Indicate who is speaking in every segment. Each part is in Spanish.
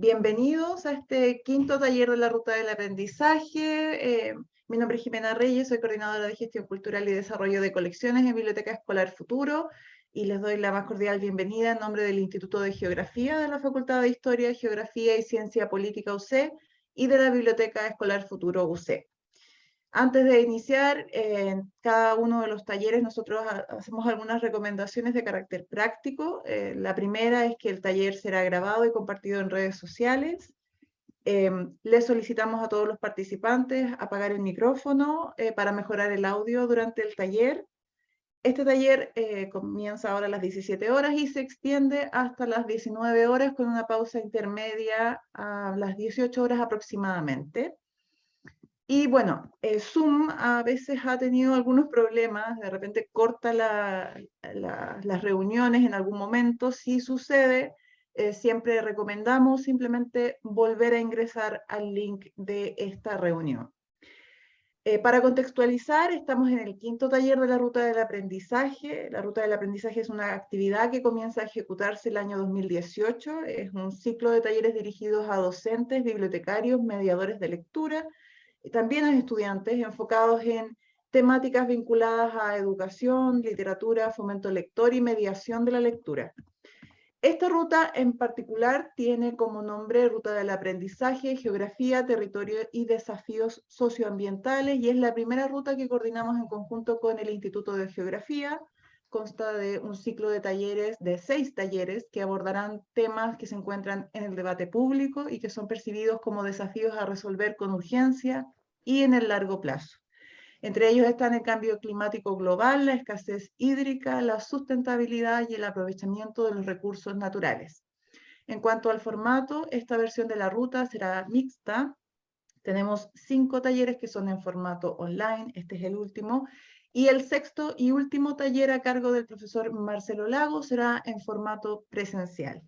Speaker 1: Bienvenidos a este quinto taller de la Ruta del Aprendizaje. Mi nombre es Jimena Reyes, soy coordinadora de Gestión Cultural y Desarrollo de Colecciones en Biblioteca Escolar Futuro y les doy la más cordial bienvenida en nombre del Instituto de Geografía de la Facultad de Historia, Geografía y Ciencia Política UC y de la Biblioteca Escolar Futuro UC. Antes de iniciar cada uno de los talleres, nosotros hacemos algunas recomendaciones de carácter práctico. La primera es que el taller será grabado y compartido en redes sociales. Les solicitamos a todos los participantes apagar el micrófono para mejorar el audio durante el taller. Este taller comienza ahora a las 17 horas y se extiende hasta las 19 horas con una pausa intermedia a las 18 horas aproximadamente. Y bueno, Zoom a veces ha tenido algunos problemas, de repente corta las reuniones en algún momento. Si sucede, siempre recomendamos simplemente volver a ingresar al link de esta reunión. Para contextualizar, estamos en el quinto taller de la Ruta del Aprendizaje. La Ruta del Aprendizaje es una actividad que comienza a ejecutarse el año 2018. Es un ciclo de talleres dirigidos a docentes, bibliotecarios, mediadores de lectura, también a estudiantes enfocados en temáticas vinculadas a educación, literatura, fomento lector y mediación de la lectura. Esta ruta en particular tiene como nombre Ruta del Aprendizaje, Geografía, Territorio y Desafíos Socioambientales y es la primera ruta que coordinamos en conjunto con el Instituto de Geografía. Consta de un ciclo de talleres, de 6 talleres, que abordarán temas que se encuentran en el debate público y que son percibidos como desafíos a resolver con urgencia y en el largo plazo. Entre ellos están el cambio climático global, la escasez hídrica, la sustentabilidad y el aprovechamiento de los recursos naturales. En cuanto al formato, esta versión de la ruta será mixta. Tenemos 5 talleres que son en formato online, este es el último, y el sexto y último taller a cargo del profesor Marcelo Lago será en formato presencial.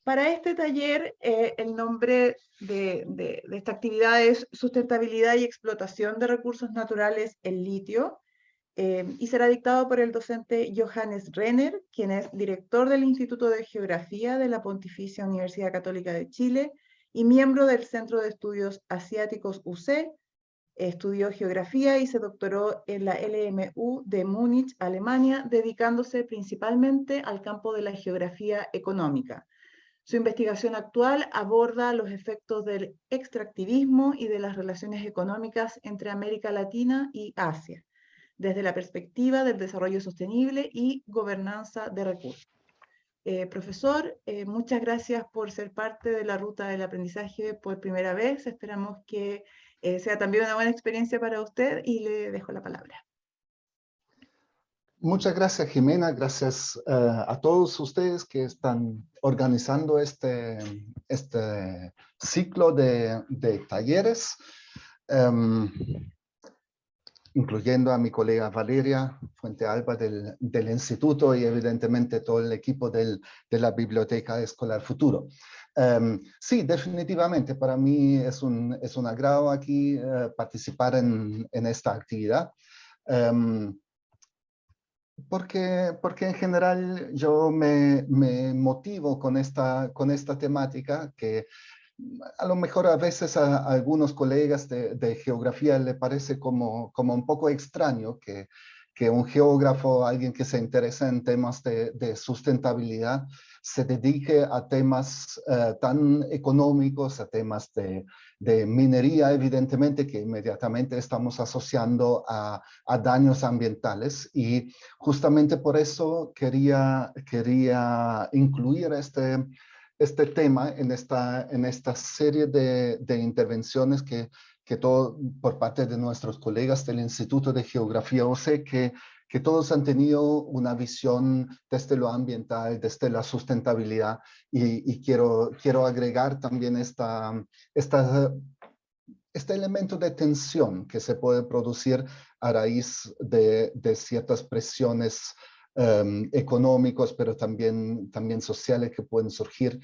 Speaker 1: Para este taller, el nombre de esta actividad es Sustentabilidad y Explotación de Recursos Naturales, el litio, y será dictado por el docente Johannes Renner, quien es director del Instituto de Geografía de la Pontificia Universidad Católica de Chile y miembro del Centro de Estudios Asiáticos UC. Estudió geografía y se doctoró en la LMU de Múnich, Alemania, dedicándose principalmente al campo de la geografía económica. Su investigación actual aborda los efectos del extractivismo y de las relaciones económicas entre América Latina y Asia, desde la perspectiva del desarrollo sostenible y gobernanza de recursos. Profesor, muchas gracias por ser parte de la Ruta del Aprendizaje por primera vez. Esperamos que sea también una buena experiencia para usted y le dejo la palabra.
Speaker 2: Muchas gracias, Jimena. Gracias a todos ustedes que están organizando este ciclo de talleres, incluyendo a mi colega Valeria Fuentealba del Instituto y evidentemente todo el equipo de la Biblioteca Escolar Futuro. Sí, definitivamente para mí es un agrado aquí participar en esta actividad. Porque en general yo me motivo con esta temática que a lo mejor a veces a algunos colegas de geografía le parece como un poco extraño que un geógrafo, alguien que se interesa en temas de sustentabilidad, se dedique a temas tan económicos, a temas de minería, evidentemente, que inmediatamente estamos asociando a daños ambientales. Y justamente por eso quería incluir este tema en esta serie de intervenciones que todo por parte de nuestros colegas del Instituto de Geografía OCE, que todos han tenido una visión desde lo ambiental, desde la sustentabilidad, y quiero agregar también este elemento de tensión que se puede producir a raíz de ciertas presiones económicos, pero también sociales que pueden surgir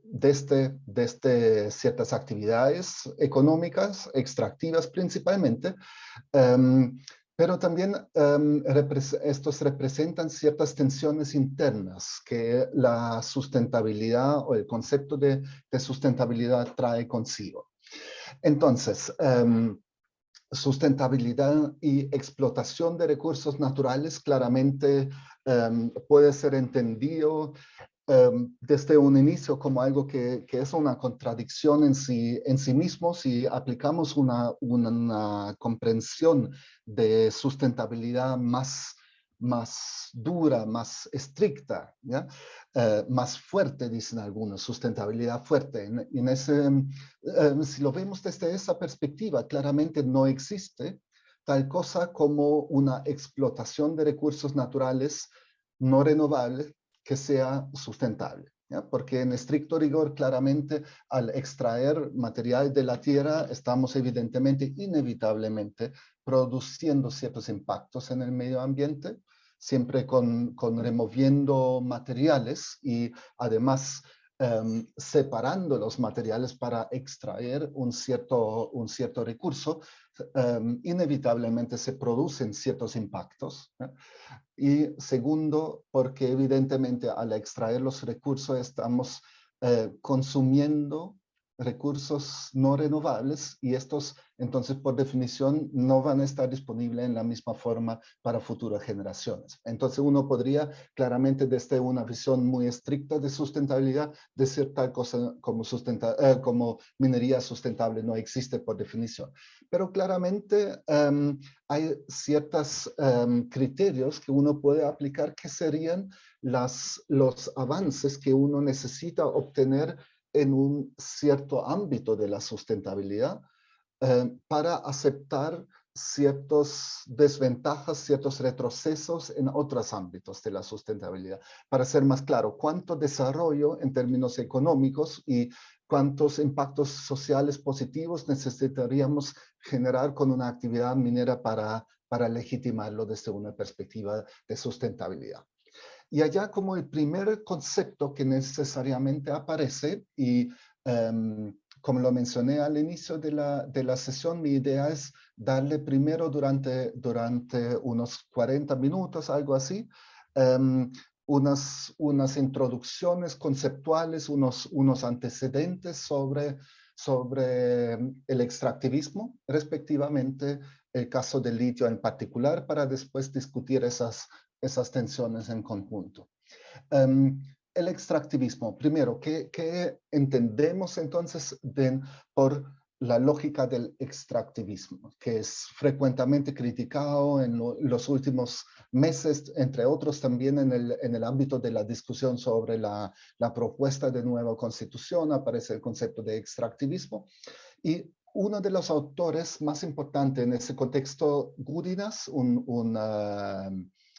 Speaker 2: desde ciertas actividades económicas, extractivas principalmente, Pero también estos representan ciertas tensiones internas que la sustentabilidad o el concepto de sustentabilidad trae consigo. Entonces, sustentabilidad y explotación de recursos naturales claramente puede ser entendido desde un inicio como algo que es una contradicción en sí mismo si aplicamos una comprensión de sustentabilidad más dura, más estricta, ¿ya? Más fuerte, dicen algunos, sustentabilidad fuerte. Si lo vemos desde esa perspectiva, claramente no existe tal cosa como una explotación de recursos naturales no renovables que sea sustentable, ¿ya? Porque en estricto rigor, claramente, al extraer material de la tierra, estamos evidentemente, inevitablemente, produciendo ciertos impactos en el medio ambiente, siempre con removiendo materiales y además separando los materiales para extraer un cierto recurso, inevitablemente se producen ciertos impactos, ¿eh? Y segundo, porque evidentemente al extraer los recursos estamos consumiendo recursos no renovables y estos entonces por definición no van a estar disponibles en la misma forma para futuras generaciones. Entonces uno podría claramente desde una visión muy estricta de sustentabilidad decir tal cosa como minería sustentable no existe por definición. Pero claramente hay ciertos criterios que uno puede aplicar que serían los avances que uno necesita obtener en un cierto ámbito de la sustentabilidad para aceptar ciertas desventajas, ciertos retrocesos en otros ámbitos de la sustentabilidad. Para ser más claro, cuánto desarrollo en términos económicos y cuántos impactos sociales positivos necesitaríamos generar con una actividad minera para legitimarlo desde una perspectiva de sustentabilidad. Y allá como el primer concepto que necesariamente aparece, y como lo mencioné al inicio de la sesión, mi idea es darle primero durante unos 40 minutos, algo así, unas introducciones conceptuales, unos antecedentes sobre el extractivismo, respectivamente el caso del litio en particular, para después discutir esas tensiones en conjunto. El extractivismo, primero, ¿qué entendemos entonces por la lógica del extractivismo, que es frecuentemente criticado en los últimos meses, entre otros también en el ámbito de la discusión sobre la propuesta de nueva constitución, aparece el concepto de extractivismo. Y uno de los autores más importantes en ese contexto, Gúdinas, un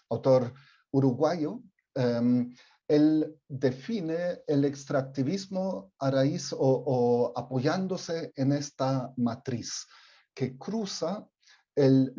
Speaker 2: autor uruguayo, él define el extractivismo a raíz o apoyándose en esta matriz que cruza el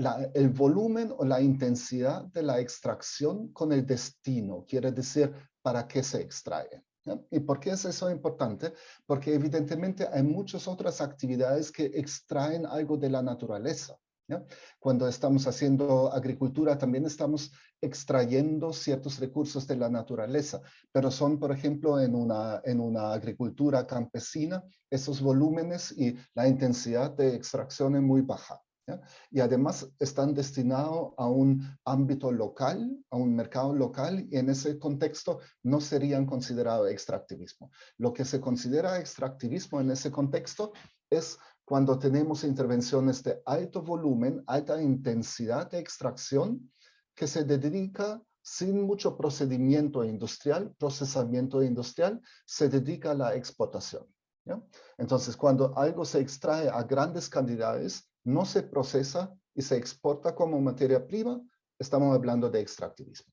Speaker 2: volumen o la intensidad de la extracción con el destino, quiere decir, para qué se extrae. ¿Ya? ¿Y por qué es eso importante? Porque evidentemente hay muchas otras actividades que extraen algo de la naturaleza, ¿ya? Cuando estamos haciendo agricultura también estamos extrayendo ciertos recursos de la naturaleza, pero son, por ejemplo, en una agricultura campesina, esos volúmenes y la intensidad de extracción es muy baja, ¿ya? Y además están destinados a un ámbito local, a un mercado local, y en ese contexto no serían considerados extractivismo. Lo que se considera extractivismo en ese contexto es cuando tenemos intervenciones de alto volumen, alta intensidad de extracción, que se dedica sin mucho procesamiento industrial, se dedica a la explotación, ¿ya? Entonces, cuando algo se extrae a grandes cantidades, no se procesa y se exporta como materia prima, estamos hablando de extractivismo.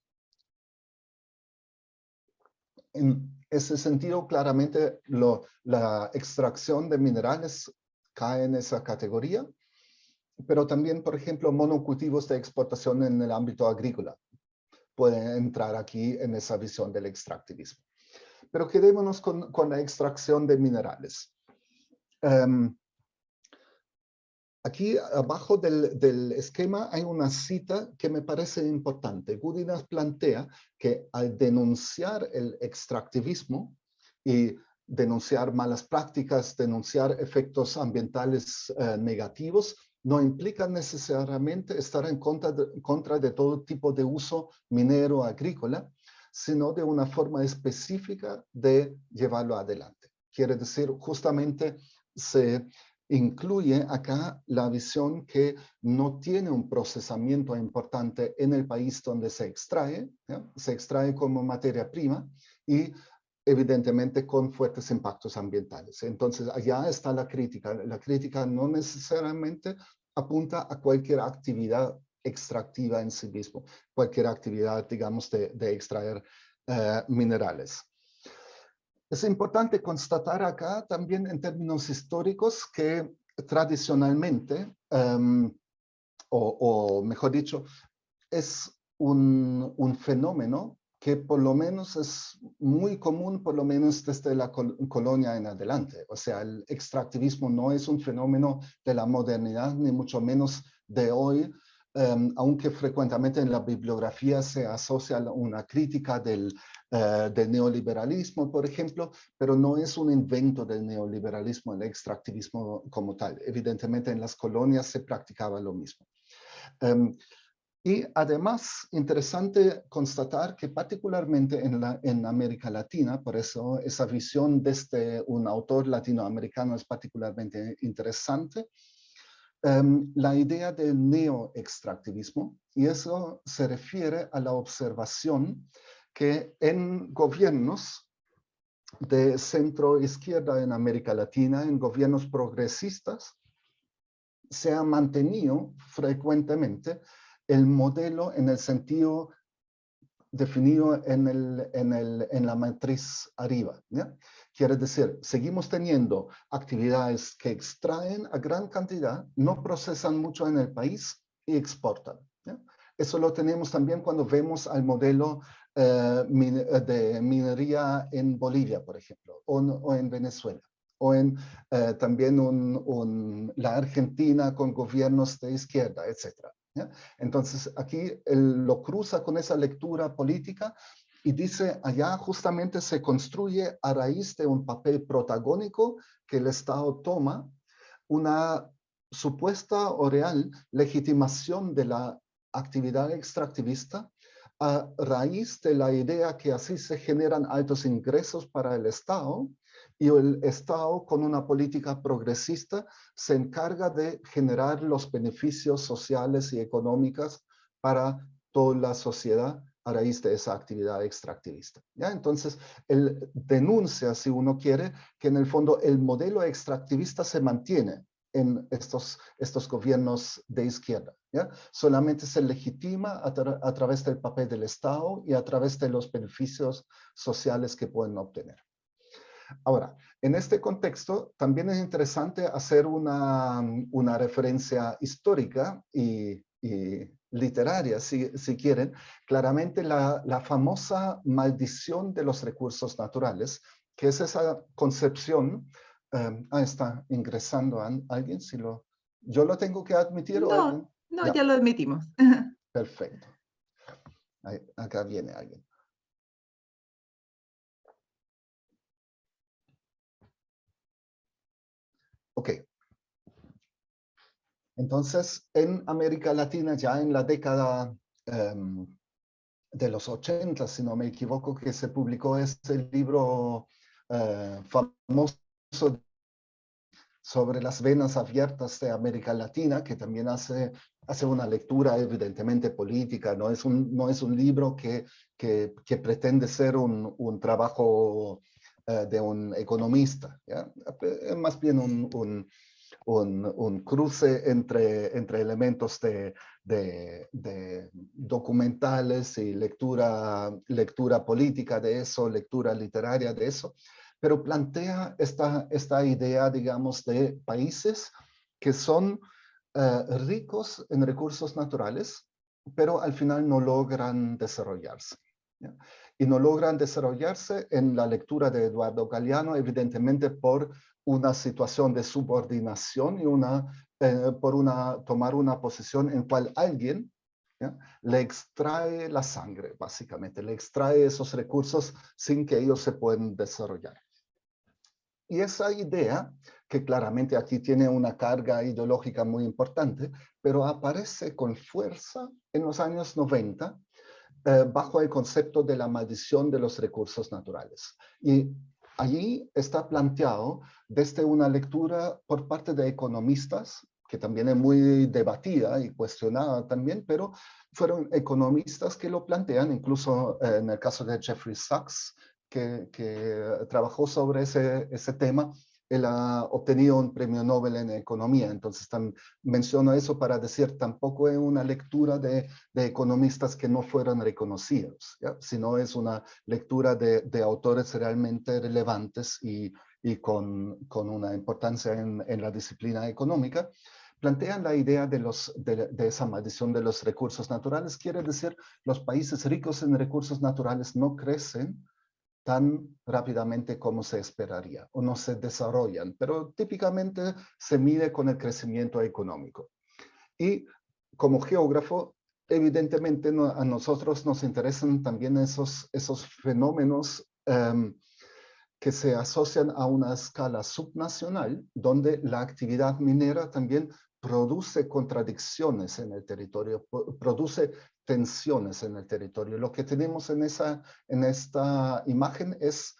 Speaker 2: En ese sentido, claramente la extracción de minerales cae en esa categoría, pero también, por ejemplo, monocultivos de exportación en el ámbito agrícola pueden entrar aquí en esa visión del extractivismo. Pero quedémonos con la extracción de minerales. Aquí abajo del esquema hay una cita que me parece importante. Goodenough plantea que al denunciar el extractivismo y denunciar malas prácticas, denunciar efectos ambientales negativos, no implica necesariamente estar en contra de todo tipo de uso minero agrícola, sino de una forma específica de llevarlo adelante. Quiere decir, justamente se incluye acá la visión que no tiene un procesamiento importante en el país donde se extrae, ¿ya? Se extrae como materia prima y evidentemente con fuertes impactos ambientales. Entonces, allá está la crítica. La crítica no necesariamente apunta a cualquier actividad extractiva en sí mismo, cualquier actividad, digamos, de extraer minerales. Es importante constatar acá también en términos históricos que tradicionalmente, o mejor dicho, es un fenómeno que por lo menos es muy común, por lo menos desde la colonia en adelante. O sea, el extractivismo no es un fenómeno de la modernidad, ni mucho menos de hoy, aunque frecuentemente en la bibliografía se asocia una crítica del neoliberalismo, por ejemplo, pero no es un invento del neoliberalismo, el extractivismo como tal. Evidentemente en las colonias se practicaba lo mismo. Y además, interesante constatar que particularmente en América Latina, por eso esa visión desde un autor latinoamericano es particularmente interesante, la idea del neoextractivismo, y eso se refiere a la observación que en gobiernos de centro izquierda en América Latina, en gobiernos progresistas, se ha mantenido frecuentemente el modelo en el sentido definido en la matriz arriba, ¿ya? Quiere decir, seguimos teniendo actividades que extraen a gran cantidad, no procesan mucho en el país y exportan, ¿ya? Eso lo tenemos también cuando vemos al modelo de minería en Bolivia, por ejemplo, o en Venezuela, o en también la Argentina con gobiernos de izquierda, etcétera. ¿Ya? Entonces aquí él lo cruza con esa lectura política y dice, allá justamente se construye a raíz de un papel protagónico que el Estado toma, una supuesta o real legitimación de la actividad extractivista a raíz de la idea que así se generan altos ingresos para el Estado, y el Estado con una política progresista se encarga de generar los beneficios sociales y económicos para toda la sociedad a raíz de esa actividad extractivista. ¿Ya? Entonces, él denuncia, si uno quiere, que en el fondo el modelo extractivista se mantiene en estos gobiernos de izquierda. ¿Ya? Solamente se legitima a través del papel del Estado y a través de los beneficios sociales que pueden obtener. Ahora, en este contexto, también es interesante hacer una referencia histórica y literaria, si quieren. Claramente la famosa maldición de los recursos naturales, que es esa concepción. Está ingresando alguien, ¿yo lo tengo que admitir o alguien?
Speaker 1: No, ya lo admitimos.
Speaker 2: Perfecto. Acá viene alguien. Ok. Entonces, en América Latina, ya en la década de los 80, si no me equivoco, que se publicó este libro famoso sobre las venas abiertas de América Latina, que también hace una lectura evidentemente política, no es un libro que pretende ser un trabajo de un economista, ¿ya? Es más bien un cruce entre elementos de documentales y lectura política de eso, lectura literaria de eso, pero plantea esta idea, digamos, de países que son ricos en recursos naturales, pero al final no logran desarrollarse, ¿ya? Y no logran desarrollarse en la lectura de Eduardo Galeano, evidentemente por una situación de subordinación y una tomar una posición en cual alguien, ¿ya?, le extrae la sangre, básicamente, le extrae esos recursos sin que ellos se puedan desarrollar. Y esa idea, que claramente aquí tiene una carga ideológica muy importante, pero aparece con fuerza en los años 90, bajo el concepto de la maldición de los recursos naturales. Y allí está planteado desde una lectura por parte de economistas, que también es muy debatida y cuestionada también, pero fueron economistas que lo plantean, incluso en el caso de Jeffrey Sachs, que trabajó sobre ese tema. Él ha obtenido un premio Nobel en economía, entonces menciono eso para decir, tampoco es una lectura de economistas que no fueran reconocidos, ¿ya?, sino es una lectura de autores realmente relevantes y con una importancia en la disciplina económica. Plantean la idea de esa maldición de los recursos naturales. Quiere decir, los países ricos en recursos naturales no crecen tan rápidamente como se esperaría, o no se desarrollan, pero típicamente se mide con el crecimiento económico. Y como geógrafo, evidentemente a nosotros nos interesan también esos fenómenos que se asocian a una escala subnacional, donde la actividad minera también produce contradicciones en el territorio, produce tensiones en el territorio. Lo que tenemos en esta imagen es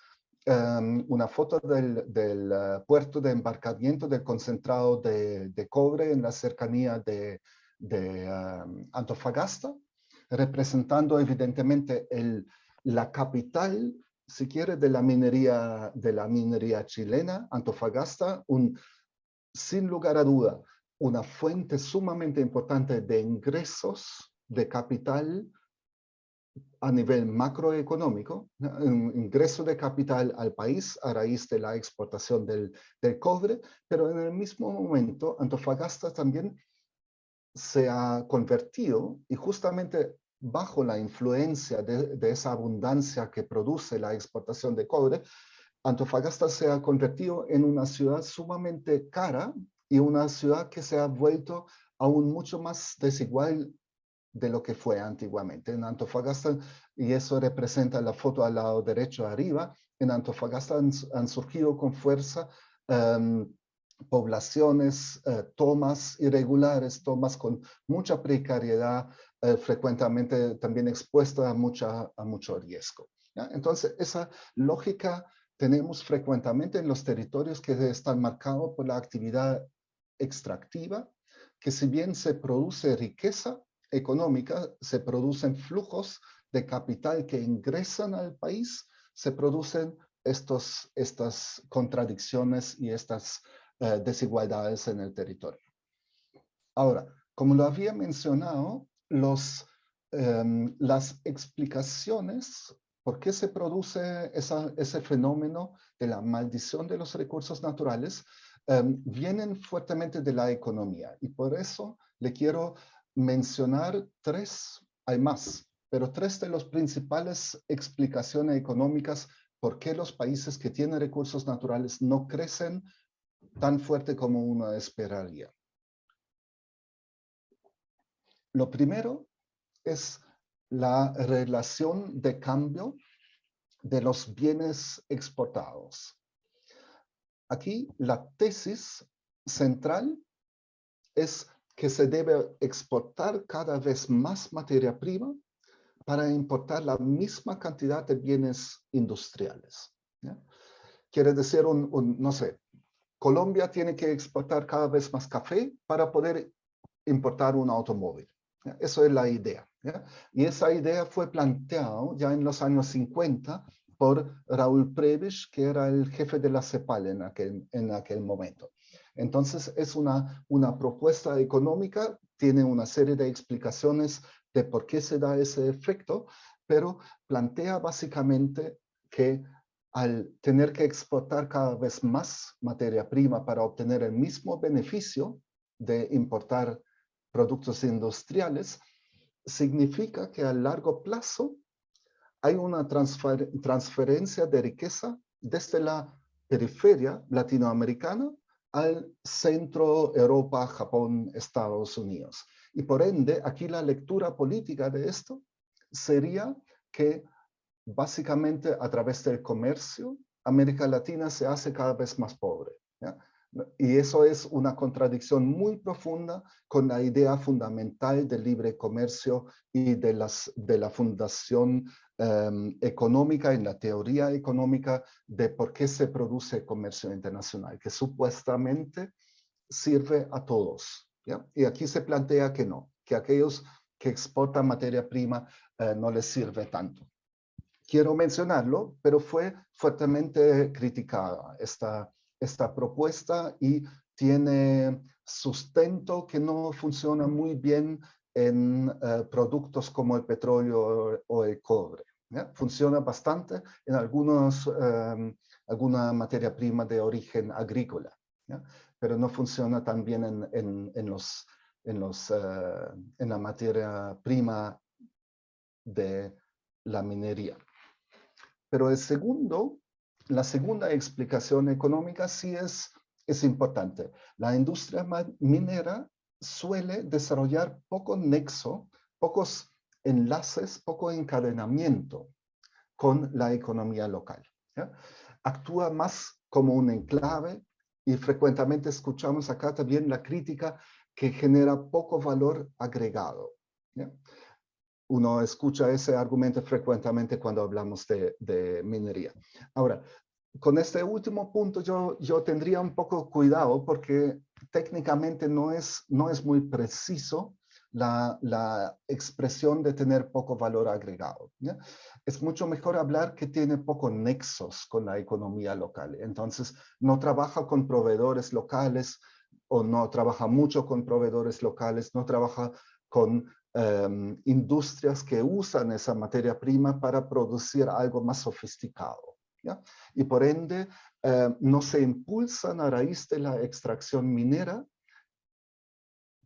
Speaker 2: una foto del puerto de embarcamiento del concentrado de cobre en la cercanía de Antofagasta, representando evidentemente la capital, si quiere, de la minería chilena, Antofagasta, sin lugar a duda, una fuente sumamente importante de ingresos de capital a nivel macroeconómico, un ingreso de capital al país a raíz de la exportación del cobre, pero en el mismo momento Antofagasta también se ha convertido, y justamente bajo la influencia de esa abundancia que produce la exportación de cobre, Antofagasta se ha convertido en una ciudad sumamente cara y una ciudad que se ha vuelto aún mucho más desigual de lo que fue antiguamente. En Antofagasta, y eso representa la foto al lado derecho arriba, en Antofagasta han surgido con fuerza poblaciones, tomas irregulares, tomas con mucha precariedad, frecuentemente también expuesta a mucho riesgo, ¿ya? Entonces, esa lógica tenemos frecuentemente en los territorios que están marcados por la actividad extractiva, que si bien se produce riqueza económica, se producen flujos de capital que ingresan al país, se producen estas contradicciones y estas desigualdades en el territorio. Ahora, como lo había mencionado, las explicaciones por qué se produce ese fenómeno de la maldición de los recursos naturales vienen fuertemente de la economía, y por eso le quiero mencionar hay más, pero tres de las principales explicaciones económicas por qué los países que tienen recursos naturales no crecen tan fuerte como uno esperaría. Lo primero es la relación de cambio de los bienes exportados. Aquí la tesis central es que se debe exportar cada vez más materia prima para importar la misma cantidad de bienes industriales, ¿ya? Quiere decir, no sé, Colombia tiene que exportar cada vez más café para poder importar un automóvil, ¿ya? Eso es la idea, ¿ya? Y esa idea fue planteada ya en los años 50 por Raúl Prebisch, que era el jefe de la CEPAL en aquel momento. Entonces es una propuesta económica, tiene una serie de explicaciones de por qué se da ese efecto, pero plantea básicamente que al tener que exportar cada vez más materia prima para obtener el mismo beneficio de importar productos industriales, significa que a largo plazo hay una transferencia de riqueza desde la periferia latinoamericana al centro, Europa, Japón, Estados Unidos. Y por ende, aquí la lectura política de esto sería que básicamente a través del comercio, América Latina se hace cada vez más pobre, ¿ya? Y eso es una contradicción muy profunda con la idea fundamental del libre comercio y de la fundación económica, en la teoría económica, de por qué se produce comercio internacional, que supuestamente sirve a todos, ¿ya? Y aquí se plantea que no, que aquellos que exportan materia prima no les sirve tanto. Quiero mencionarlo, pero fue fuertemente criticada esta propuesta y tiene sustento que no funciona muy bien en productos como el petróleo o el cobre, ¿ya? Funciona bastante en alguna materia prima de origen agrícola, ¿ya? Pero no funciona tan bien en la materia prima de la minería. Pero la segunda explicación económica sí es importante. La industria minera suele desarrollar poco nexo, pocos enlaces, poco encadenamiento con la economía local, ¿ya? Actúa más como un enclave y frecuentemente escuchamos acá también la crítica que genera poco valor agregado, ¿ya? Uno escucha ese argumento frecuentemente cuando hablamos de minería. Ahora, con este último punto yo tendría un poco cuidado porque técnicamente no es muy preciso la expresión de tener poco valor agregado, ¿ya? Es mucho mejor hablar que tiene pocos nexos con la economía local. Entonces, no trabaja con proveedores locales o no trabaja mucho con proveedores locales, no trabaja con industrias que usan esa materia prima para producir algo más sofisticado, ¿ya? Y por ende, no se impulsan a raíz de la extracción minera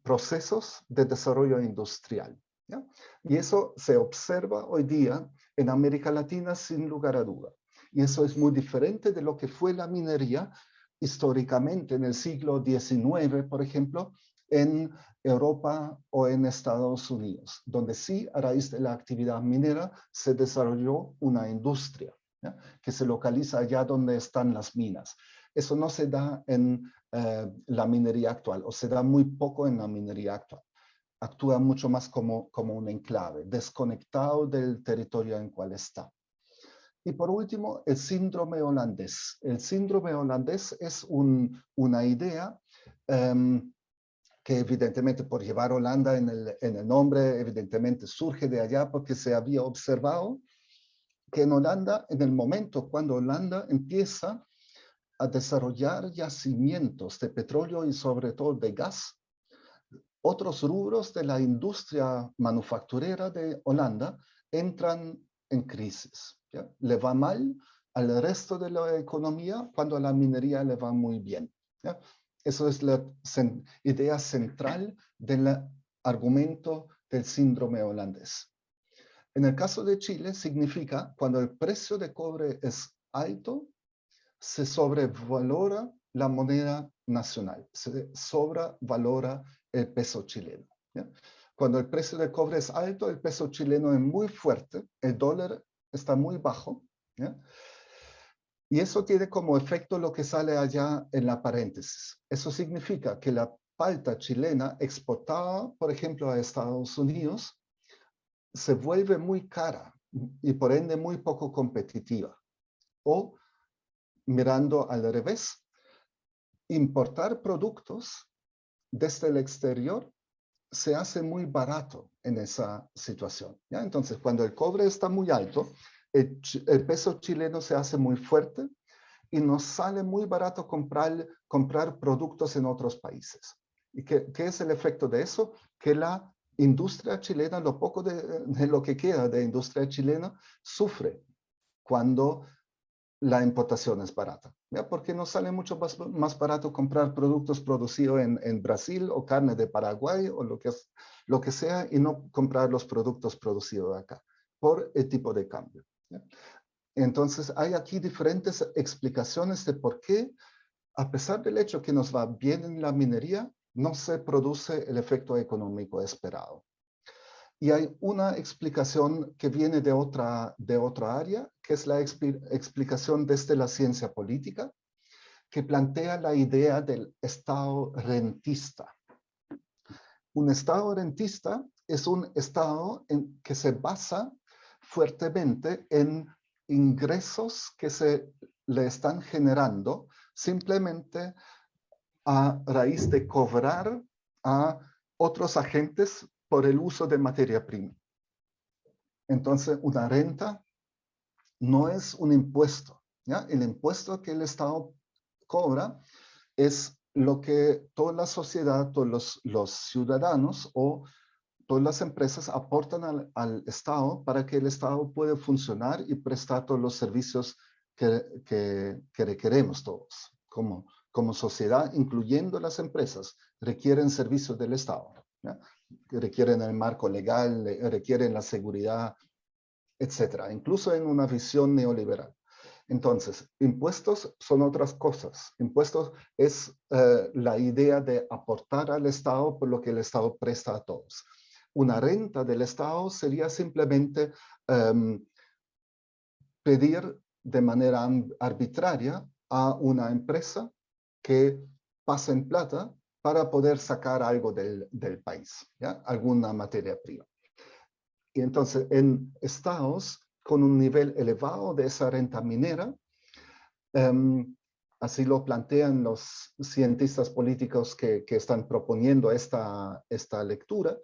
Speaker 2: procesos de desarrollo industrial, ¿ya? Y eso se observa hoy día en América Latina sin lugar a duda. Y eso es muy diferente de lo que fue la minería históricamente en el siglo XIX, por ejemplo, en Europa o en Estados Unidos, donde sí, a raíz de la actividad minera, se desarrolló una industria, ¿ya? Que se localiza allá donde están las minas. Eso no se da en la minería actual, o se da muy poco en la minería actual. Actúa mucho más como un enclave, desconectado del territorio en cual está. Y por último, el síndrome holandés. El síndrome holandés es una idea que evidentemente por llevar Holanda en el nombre, evidentemente surge de allá porque se había observado que en Holanda, en el momento cuando Holanda empieza a desarrollar yacimientos de petróleo y sobre todo de gas, otros rubros de la industria manufacturera de Holanda entran en crisis, ¿ya? Le va mal al resto de la economía cuando a la minería le va muy bien, ¿ya? Eso es la idea central del argumento del síndrome holandés. En el caso de Chile significa cuando el precio de cobre es alto, se sobrevalora la moneda nacional, se sobrevalora el peso chileno, ¿ya? Cuando el precio del cobre es alto, el peso chileno es muy fuerte, el dólar está muy bajo, ¿ya? Y eso tiene como efecto lo que sale allá en la paréntesis. Eso significa que la palta chilena exportada, por ejemplo, a Estados Unidos, se vuelve muy cara y por ende muy poco competitiva. O mirando al revés, importar productos desde el exterior se hace muy barato en esa situación, ¿ya? Entonces, cuando el cobre está muy alto, el peso chileno se hace muy fuerte y nos sale muy barato comprar productos en otros países. ¿Y qué es el efecto de eso? Que la industria chilena, lo poco de lo que queda de industria chilena, sufre cuando la importación es barata, ¿ya? Porque nos sale mucho más barato comprar productos producidos en Brasil o carne de Paraguay o lo que sea y no comprar los productos producidos acá por el tipo de cambio, ¿ya? Entonces hay aquí diferentes explicaciones de por qué a pesar del hecho que nos va bien en la minería, no se produce el efecto económico esperado. Y hay una explicación que viene de otra área, que es la explicación desde la ciencia política, que plantea la idea del Estado rentista. Un Estado rentista es un Estado que se basa fuertemente en ingresos que se le están generando simplemente a raíz de cobrar a otros agentes por el uso de materia prima. Entonces, una renta no es un impuesto, ¿ya? El impuesto que el Estado cobra es lo que toda la sociedad, todos los ciudadanos o todas las empresas aportan al Estado para que el Estado pueda funcionar y prestar todos los servicios que requeremos todos como sociedad, incluyendo las empresas, requieren servicios del Estado, ¿ya? Que requieren el marco legal, requieren la seguridad, etcétera, incluso en una visión neoliberal. Entonces, impuestos son otras cosas. Impuestos es la idea de aportar al Estado por lo que el Estado presta a todos. Una renta del Estado sería simplemente pedir de manera arbitraria a una empresa que pasen plata para poder sacar algo del país, ¿ya? Alguna materia prima. Y entonces, en estados con un nivel elevado de esa renta minera, así lo plantean los cientistas políticos que están proponiendo esta lectura,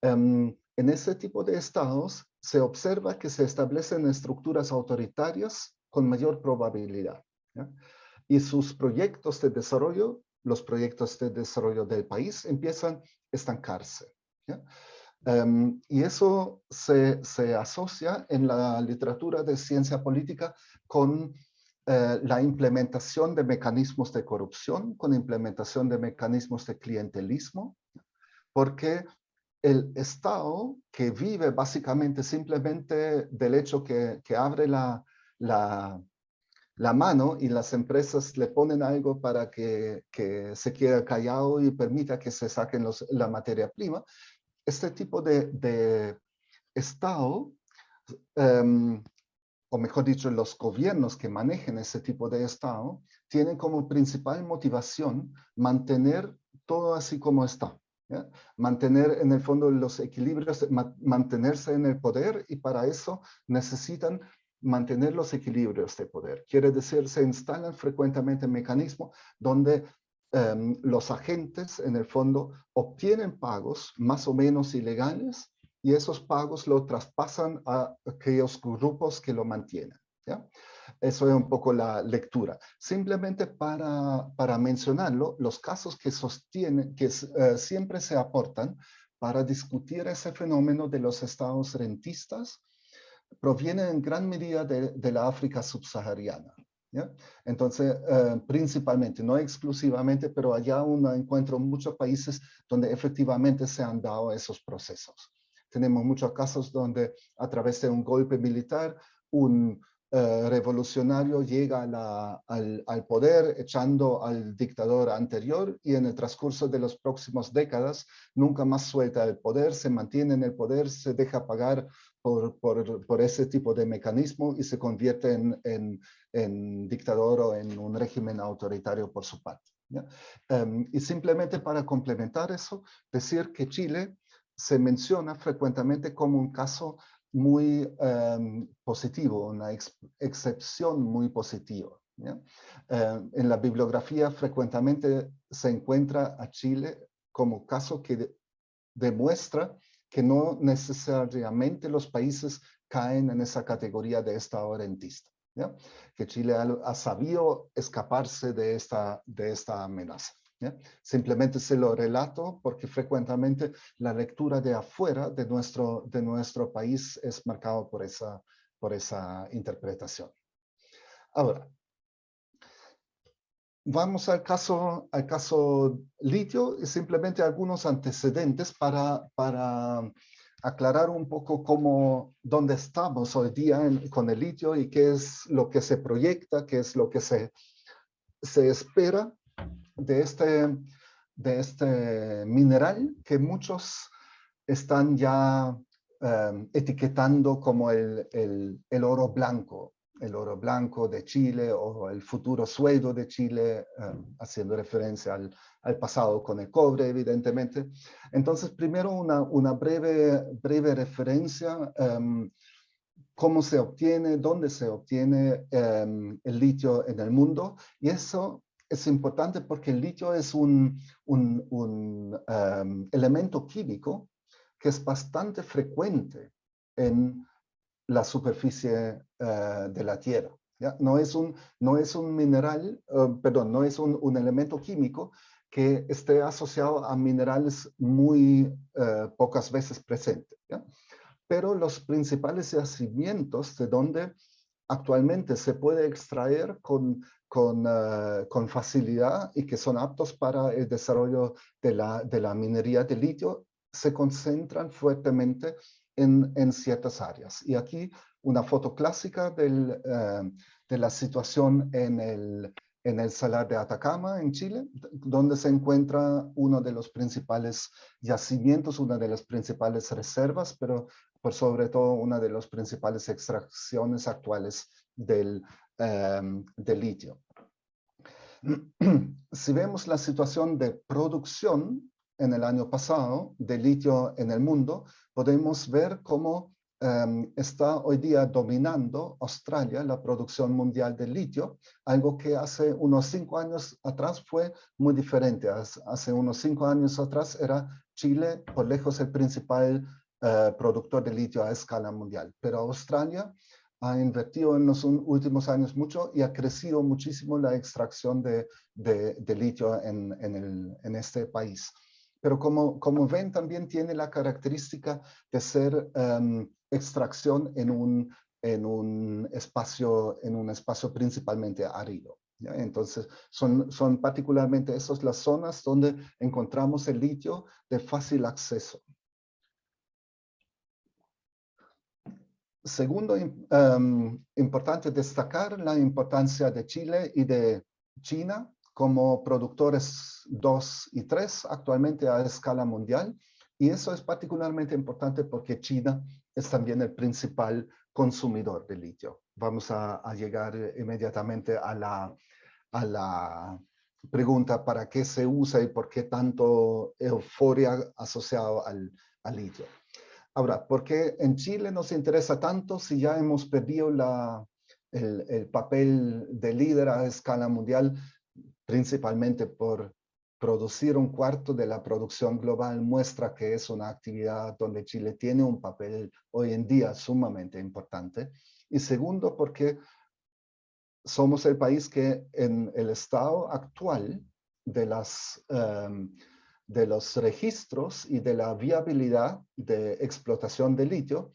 Speaker 2: en ese tipo de estados se observa que se establecen estructuras autoritarias con mayor probabilidad, ¿ya? Y sus proyectos de desarrollo, los proyectos de desarrollo del país, empiezan a estancarse, ¿ya? Y eso se asocia en la literatura de ciencia política con la implementación de mecanismos de corrupción, con implementación de mecanismos de clientelismo, porque el Estado, que vive básicamente simplemente del hecho que abre la mano y las empresas le ponen algo para que se quede callado y permita que se saquen la materia prima, este tipo de Estado, o mejor dicho, los gobiernos que manejen ese tipo de Estado, tienen como principal motivación mantener todo así como está, ¿ya? Mantener en el fondo los equilibrios, mantenerse en el poder, y para eso necesitan mantener los equilibrios de poder. Quiere decir, se instalan frecuentemente mecanismos donde los agentes en el fondo obtienen pagos más o menos ilegales y esos pagos lo traspasan a aquellos grupos que lo mantienen, ¿ya? Eso es un poco la lectura. Simplemente para mencionarlo, los casos que sostienen, que siempre se aportan para discutir ese fenómeno de los estados rentistas, provienen en gran medida de la África subsahariana, ¿ya? Entonces, principalmente, no exclusivamente, pero allá uno encuentra muchos países donde efectivamente se han dado esos procesos. Tenemos muchos casos donde a través de un golpe militar, un revolucionario llega al poder echando al dictador anterior, y en el transcurso de las próximas décadas nunca más suelta el poder, se mantiene en el poder, se deja pagar por ese tipo de mecanismo y se convierte en dictador o en un régimen autoritario por su parte, ¿ya? Y simplemente para complementar eso, decir que Chile se menciona frecuentemente como un caso muy positivo, una excepción muy positiva, ¿ya? En la bibliografía frecuentemente se encuentra a Chile como caso que demuestra que no necesariamente los países caen en esa categoría de Estado rentista, ¿ya? Que Chile ha sabido escaparse de esta amenaza, ¿ya? Simplemente se lo relato porque frecuentemente la lectura de afuera de nuestro país es marcado por esa interpretación. Ahora, vamos al caso litio y simplemente algunos antecedentes para aclarar un poco dónde estamos hoy día con el litio y qué es lo que se proyecta, qué es lo que se se espera de este mineral que muchos están ya etiquetando como el oro blanco de Chile o el futuro sueldo de Chile, haciendo referencia al pasado con el cobre, evidentemente. Entonces, primero una breve referencia, cómo se obtiene, dónde se obtiene el litio en el mundo, y eso es importante porque el litio es un elemento químico que es bastante frecuente en la superficie de la Tierra. ¿Ya? No es un mineral, perdón, no es un elemento químico que esté asociado a minerales muy pocas veces presentes. ¿Ya? Pero los principales yacimientos de donde actualmente se puede extraer con facilidad y que son aptos para el desarrollo de la minería de litio, se concentran fuertemente en ciertas áreas. Y aquí una foto clásica de la situación en el Salar de Atacama, en Chile, donde se encuentra uno de los principales yacimientos, una de las principales reservas, pero por sobre todo una de las principales extracciones actuales del litio. Si vemos la situación de producción en el año pasado de litio en el mundo, podemos ver cómo está hoy día dominando Australia la producción mundial de litio, algo que hace unos 5 años atrás fue muy diferente. Hace unos 5 años atrás era Chile por lejos el principal productor de litio a escala mundial, pero Australia ha invertido en los últimos años mucho y ha crecido muchísimo la extracción de litio en este país. Pero como ven, también tiene la característica de ser extracción en un espacio principalmente árido. ¿Ya? Entonces, son particularmente esas las zonas donde encontramos el litio de fácil acceso. Segundo, importante destacar la importancia de Chile y de China como productores 2 y 3 actualmente a escala mundial. Y eso es particularmente importante porque China es también el principal consumidor de litio. Vamos a llegar inmediatamente a la pregunta para qué se usa y por qué tanto euforia asociado al litio. Ahora, ¿por qué en Chile nos interesa tanto si ya hemos perdido el papel de líder a escala mundial, principalmente por producir un cuarto de la producción global? Muestra que es una actividad donde Chile tiene un papel hoy en día sumamente importante. Y segundo, porque somos el país que en el estado actual de los registros y de la viabilidad de explotación de litio,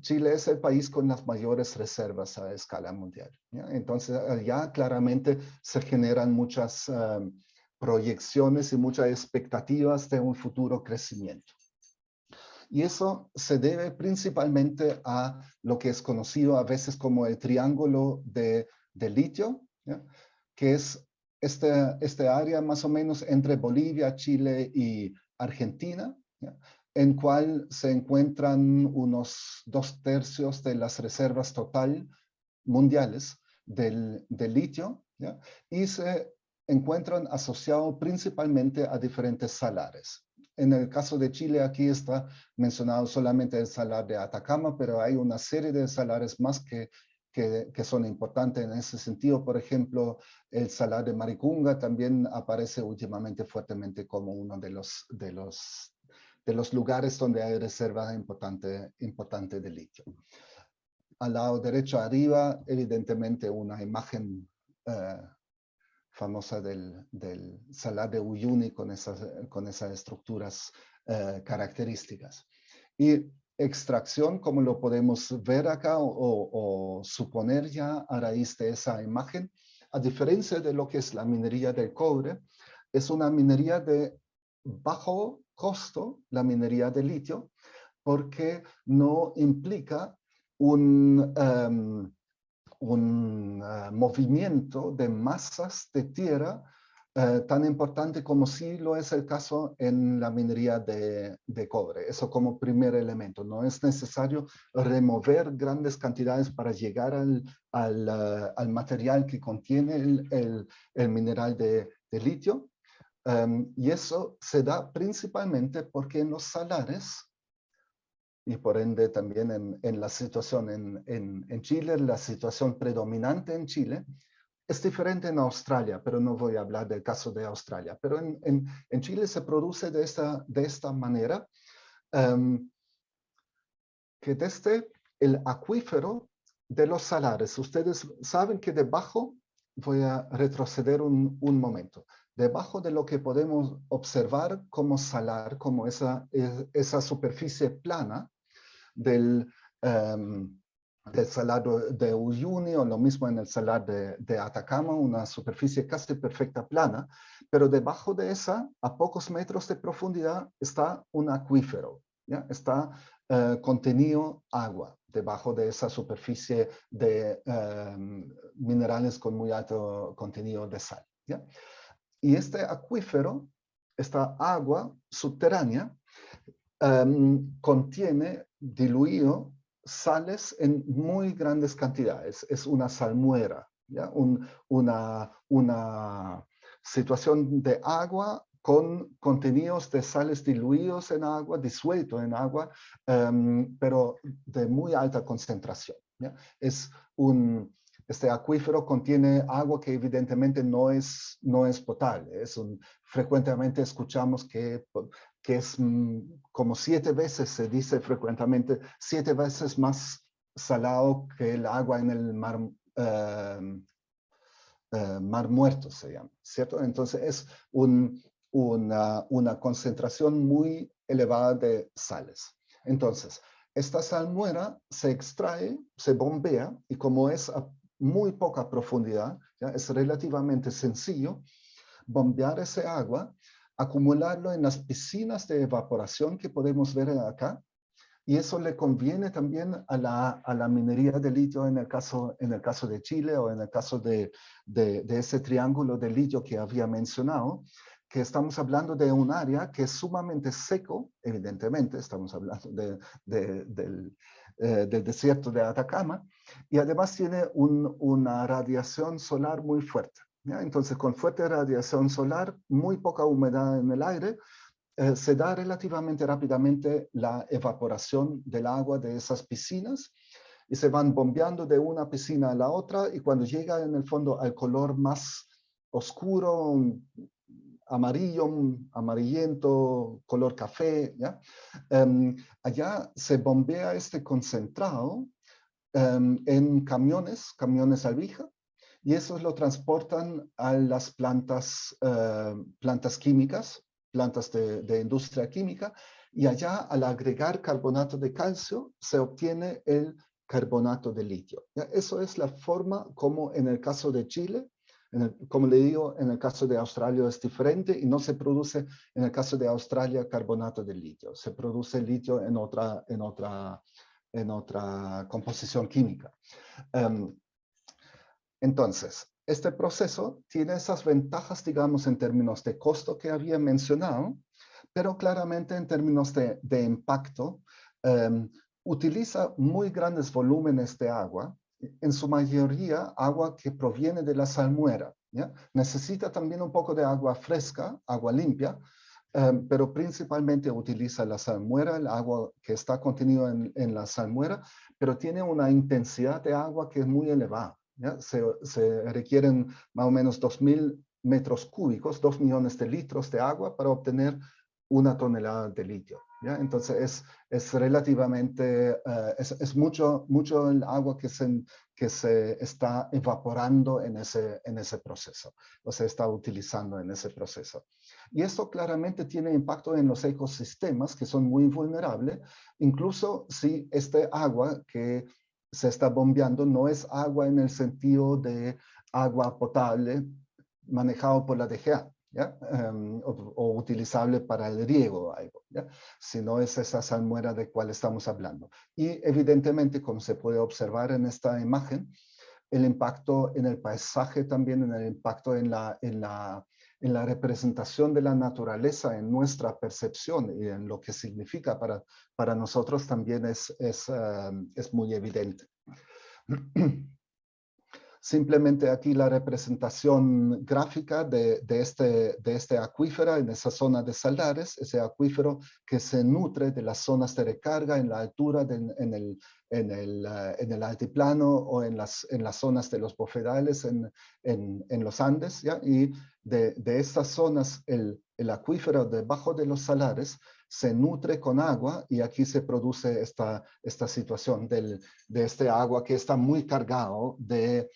Speaker 2: Chile es el país con las mayores reservas a escala mundial. ¿Ya? Entonces, ya claramente se generan muchas proyecciones y muchas expectativas de un futuro crecimiento. Y eso se debe principalmente a lo que es conocido a veces como el triángulo de litio, ¿ya? Que es este área más o menos entre Bolivia, Chile y Argentina, ¿ya? En cual se encuentran unos 2/3 de las reservas total mundiales del litio, ¿ya? Y se encuentran asociados principalmente a diferentes salares. En el caso de Chile, aquí está mencionado solamente el salar de Atacama, pero hay una serie de salares más que son importantes en ese sentido. Por ejemplo, el salar de Maricunga también aparece últimamente fuertemente como uno de los lugares donde hay reservas importante de litio. Al lado derecho arriba, evidentemente una imagen famosa del salar de Uyuni con esas estructuras características. Y extracción, como lo podemos ver acá o suponer ya a raíz de esa imagen, a diferencia de lo que es la minería del cobre, es una minería de bajo costo, la minería de litio, porque no implica un movimiento de masas de tierra tan importante como sí lo es el caso en la minería de cobre. Eso como primer elemento. No es necesario remover grandes cantidades para llegar al material que contiene el mineral de litio. Y eso se da principalmente porque en los salares, y por ende también en la situación en Chile, la situación predominante en Chile, es diferente en Australia, pero no voy a hablar del caso de Australia. Pero en Chile se produce de esta manera, que desde el acuífero de los salares, ustedes saben que debajo, voy a retroceder un momento, debajo de lo que podemos observar como salar, como esa superficie plana del salar de Uyuni, o lo mismo en el salar de Atacama, una superficie casi perfecta plana, pero debajo de esa, a pocos metros de profundidad, está un acuífero, ¿ya? Está contenido agua debajo de esa superficie de minerales con muy alto contenido de sal, ¿ya? Y este acuífero, esta agua subterránea, contiene diluido sales en muy grandes cantidades. Es una salmuera, ¿ya? Una situación de agua con contenidos de sales diluidos en agua, disuelto en agua, pero de muy alta concentración, ¿ya? Este acuífero contiene agua que evidentemente no es potable. Frecuentemente escuchamos que es como 7 veces, se dice frecuentemente, 7 veces más salado que el agua en el mar, mar muerto se llama, ¿cierto? Entonces es una concentración muy elevada de sales. Entonces, esta salmuera se extrae, se bombea, y como es a muy poca profundidad, ¿ya? Es relativamente sencillo bombear ese agua, acumularlo en las piscinas de evaporación que podemos ver acá, y eso le conviene también a la minería de litio en el caso de Chile, o en el caso de ese triángulo de litio que había mencionado, que estamos hablando de un área que es sumamente seco, evidentemente, estamos hablando del desierto de Atacama, y además tiene una radiación solar muy fuerte, ¿ya? Entonces, con fuerte radiación solar, muy poca humedad en el aire, se da relativamente rápidamente la evaporación del agua de esas piscinas, y se van bombeando de una piscina a la otra, y cuando llega en el fondo al color más oscuro, amarillo, amarillento, color café, ¿ya? Allá se bombea este concentrado en camiones albija, y esos lo transportan a las plantas químicas, plantas de industria química, y allá, al agregar carbonato de calcio, se obtiene el carbonato de litio, ¿ya? Eso es la forma como en el caso de Chile, como le digo, en el caso de Australia es diferente, y no se produce en el caso de Australia carbonato de litio, se produce litio en otra composición química. Entonces, este proceso tiene esas ventajas, digamos, en términos de costo que había mencionado, pero claramente en términos de impacto, utiliza muy grandes volúmenes de agua, en su mayoría agua que proviene de la salmuera, ¿ya? Necesita también un poco de agua fresca, agua limpia, pero principalmente utiliza la salmuera, el agua que está contenido en la salmuera, pero tiene una intensidad de agua que es muy elevada, ¿ya? Se requieren más o menos 2.000 metros cúbicos, 2 millones de litros de agua para obtener 1 tonelada de litio, ¿ya? Entonces es relativamente, es mucho el agua que se está evaporando en ese proceso, o se está utilizando en ese proceso. Y esto claramente tiene impacto en los ecosistemas, que son muy vulnerables, incluso si este agua que se está bombeando no es agua en el sentido de agua potable manejado por la DGA, ¿ya? O utilizable para el riego o algo, ¿ya? Si no es esa salmuera de cual estamos hablando. Y evidentemente, como se puede observar en esta imagen, el impacto en el paisaje también, en el impacto en la representación de la naturaleza, en nuestra percepción y en lo que significa para nosotros también es muy evidente. Simplemente aquí la representación gráfica de este acuífero en esa zona de salares, ese acuífero que se nutre de las zonas de recarga en la altura, en el altiplano o en las zonas de los bofedales en los Andes, ¿ya? Y de estas zonas, el acuífero debajo de los salares se nutre con agua y aquí se produce esta situación de este agua que está muy cargado de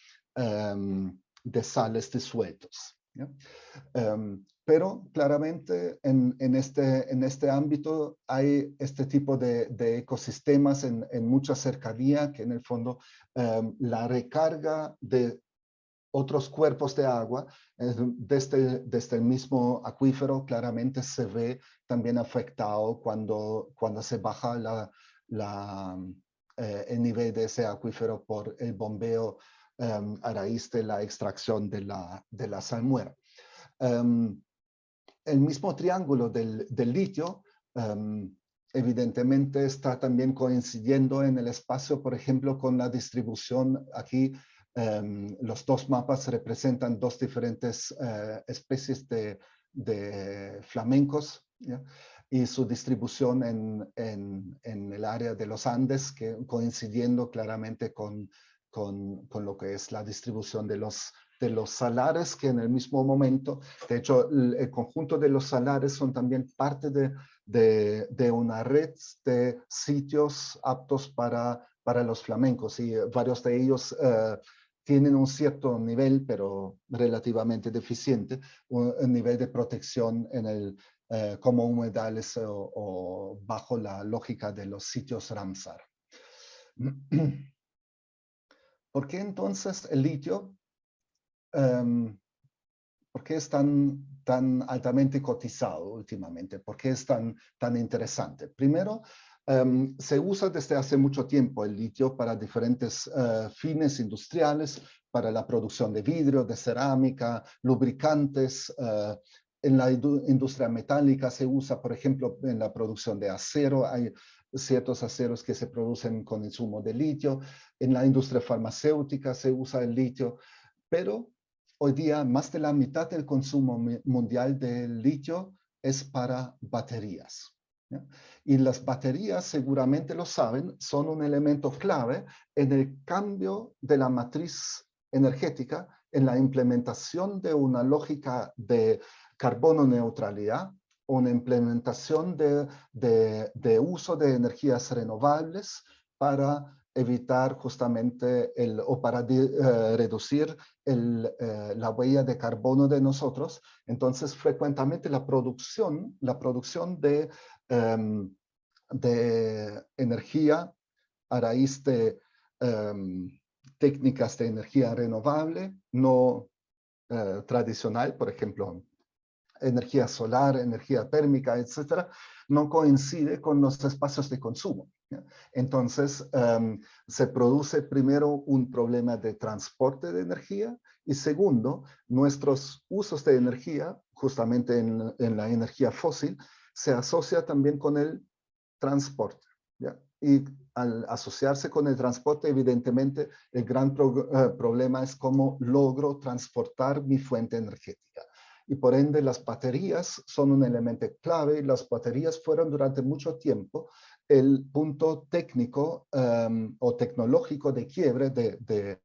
Speaker 2: sales disueltos, ¿ya? Pero claramente en este ámbito hay este tipo de ecosistemas en mucha cercanía que en el fondo la recarga de otros cuerpos de agua desde el mismo acuífero claramente se ve también afectado cuando se baja el nivel de ese acuífero por el bombeo a raíz de la extracción de la salmuera. El mismo triángulo del litio evidentemente está también coincidiendo en el espacio, por ejemplo, con la distribución. Aquí los dos mapas representan dos diferentes especies de flamencos, ¿ya? Y su distribución en el área de los Andes, coincidiendo claramente con lo que es la distribución de los salares, que en el mismo momento, de hecho, el conjunto de los salares son también parte de una red de sitios aptos para los flamencos, y varios de ellos tienen un cierto nivel, pero relativamente deficiente, un nivel de protección como humedales o bajo la lógica de los sitios Ramsar. ¿Por qué entonces el litio? ¿Por qué es tan altamente cotizado últimamente? ¿Por qué es tan interesante? Primero, se usa desde hace mucho tiempo el litio para diferentes fines industriales, para la producción de vidrio, de cerámica, lubricantes. En la industria metálica se usa, por ejemplo, en la producción de acero. Hay ciertos aceros que se producen con insumo de litio. En la industria farmacéutica se usa el litio, pero hoy día más de la mitad del consumo mundial del litio es para baterías, ¿ya? Y las baterías, seguramente lo saben, son un elemento clave en el cambio de la matriz energética, en la implementación de una lógica de carbono neutralidad, una implementación de uso de energías renovables para evitar justamente o para reducir la huella de carbono de nosotros. Entonces, frecuentemente la producción de energía a raíz de técnicas de energía renovable no tradicional, por ejemplo, energía solar, energía térmica, etcétera, no coincide con los espacios de consumo, ¿ya? Entonces, se produce primero un problema de transporte de energía y segundo, nuestros usos de energía, justamente en la energía fósil, se asocia también con el transporte, ¿ya? Y al asociarse con el transporte, evidentemente, el gran problema es cómo logro transportar mi fuente energética. Y por ende las baterías son un elemento clave. Las baterías fueron durante mucho tiempo el punto técnico o tecnológico de quiebre de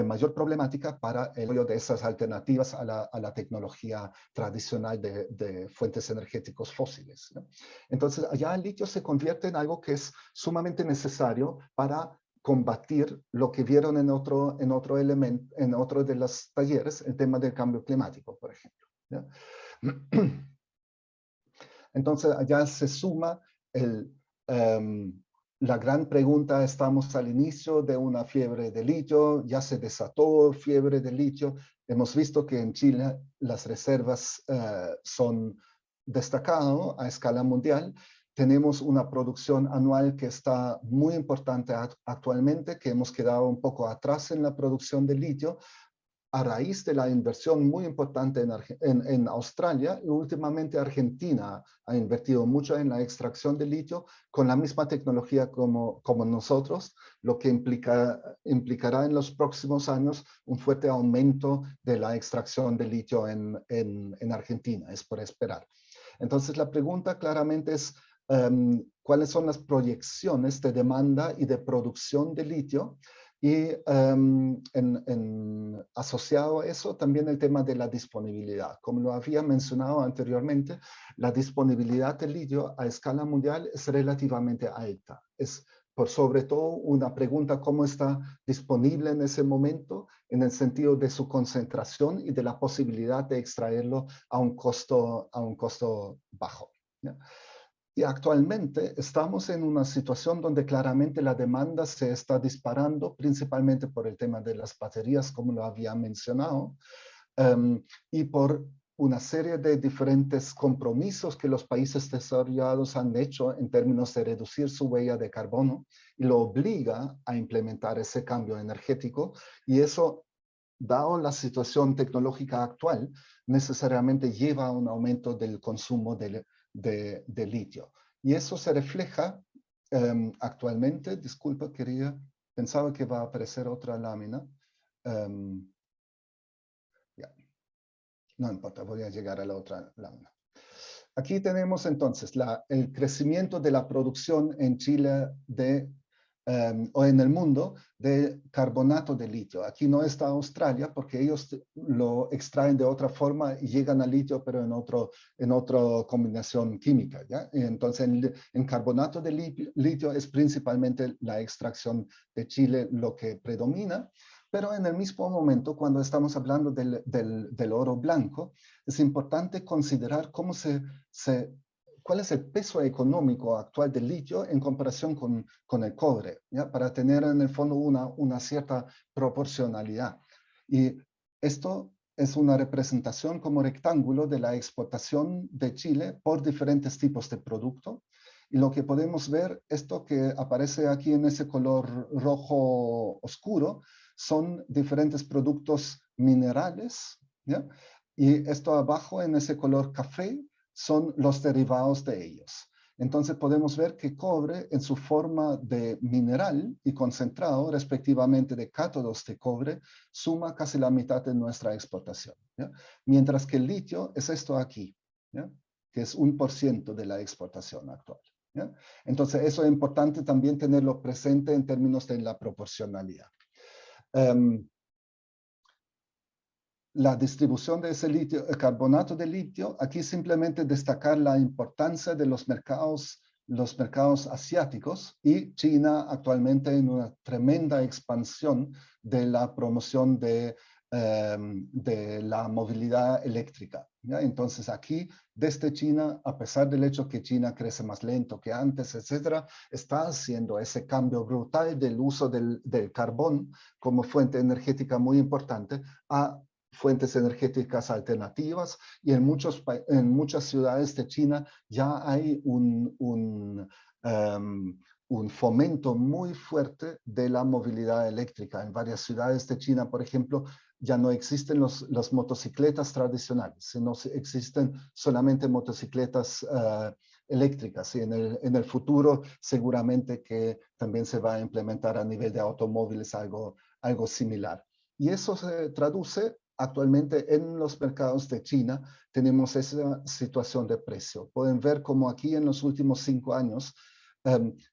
Speaker 2: mayor problemática para el uso de esas alternativas a la tecnología tradicional de fuentes energéticos fósiles, ¿no? Entonces, allá el litio se convierte en algo que es sumamente necesario para combatir lo que vieron en otro elemento, en otro de los talleres, el tema del cambio climático, por ejemplo, ¿ya? Entonces, allá se suma la gran pregunta. Estamos al inicio de una fiebre de litio, ya se desató fiebre de litio. Hemos visto que en Chile las reservas son destacadas a escala mundial, tenemos una producción anual que está muy importante actualmente, que hemos quedado un poco atrás en la producción de litio, a raíz de la inversión muy importante en Australia, y últimamente Argentina ha invertido mucho en la extracción de litio con la misma tecnología como nosotros, lo que implicará en los próximos años un fuerte aumento de la extracción de litio en Argentina, es por esperar. Entonces la pregunta claramente es, ¿cuáles son las proyecciones de demanda y de producción de litio? Y asociado a eso también el tema de la disponibilidad. Como lo había mencionado anteriormente, la disponibilidad de litio a escala mundial es relativamente alta. Es por sobre todo una pregunta cómo está disponible en ese momento en el sentido de su concentración y de la posibilidad de extraerlo a un costo bajo, ¿ya? Y actualmente estamos en una situación donde claramente la demanda se está disparando, principalmente por el tema de las baterías, como lo había mencionado, y por una serie de diferentes compromisos que los países desarrollados han hecho en términos de reducir su huella de carbono, y lo obliga a implementar ese cambio energético, y eso, dado la situación tecnológica actual, necesariamente lleva a un aumento del consumo de litio. Y eso se refleja actualmente, disculpa, pensaba que va a aparecer otra lámina. Ya, no importa, voy a llegar a la otra lámina. Aquí tenemos entonces el crecimiento de la producción en Chile o en el mundo de carbonato de litio. Aquí no está Australia porque ellos lo extraen de otra forma y llegan al litio, pero en otra combinación química, ¿ya? Entonces, en carbonato de litio es principalmente la extracción de Chile lo que predomina, pero en el mismo momento, cuando estamos hablando del oro blanco, es importante considerar cuál es el peso económico actual del litio en comparación con el cobre, ¿ya? Para tener en el fondo una cierta proporcionalidad. Y esto es una representación como rectángulo de la exportación de Chile por diferentes tipos de producto. Y lo que podemos ver, esto que aparece aquí en ese color rojo oscuro, son diferentes productos minerales, ¿ya? Y esto abajo en ese color café son los derivados de ellos. Entonces podemos ver que cobre en su forma de mineral y concentrado, respectivamente de cátodos de cobre, suma casi la mitad de nuestra exportación, ¿ya? Mientras que el litio es esto aquí, ¿ya? Que es 1% de la exportación actual, ¿ya? Entonces eso es importante también tenerlo presente en términos de la proporcionalidad. La distribución de ese litio, el carbonato de litio, aquí simplemente destacar la importancia de los mercados asiáticos y China actualmente en una tremenda expansión de la promoción de la movilidad eléctrica, ¿ya? Entonces aquí, desde China, a pesar del hecho que China crece más lento que antes, etcétera, está haciendo ese cambio brutal del uso del carbón como fuente energética muy importante a fuentes energéticas alternativas, y en muchas ciudades de China ya hay un fomento muy fuerte de la movilidad eléctrica. En varias ciudades de China, por ejemplo, ya no existen las motocicletas tradicionales, sino existen solamente motocicletas eléctricas, y en el futuro seguramente que también se va a implementar a nivel de automóviles algo similar. Y eso se traduce actualmente en los mercados de China. Tenemos esa situación de precio. Pueden ver como aquí en los últimos 5 años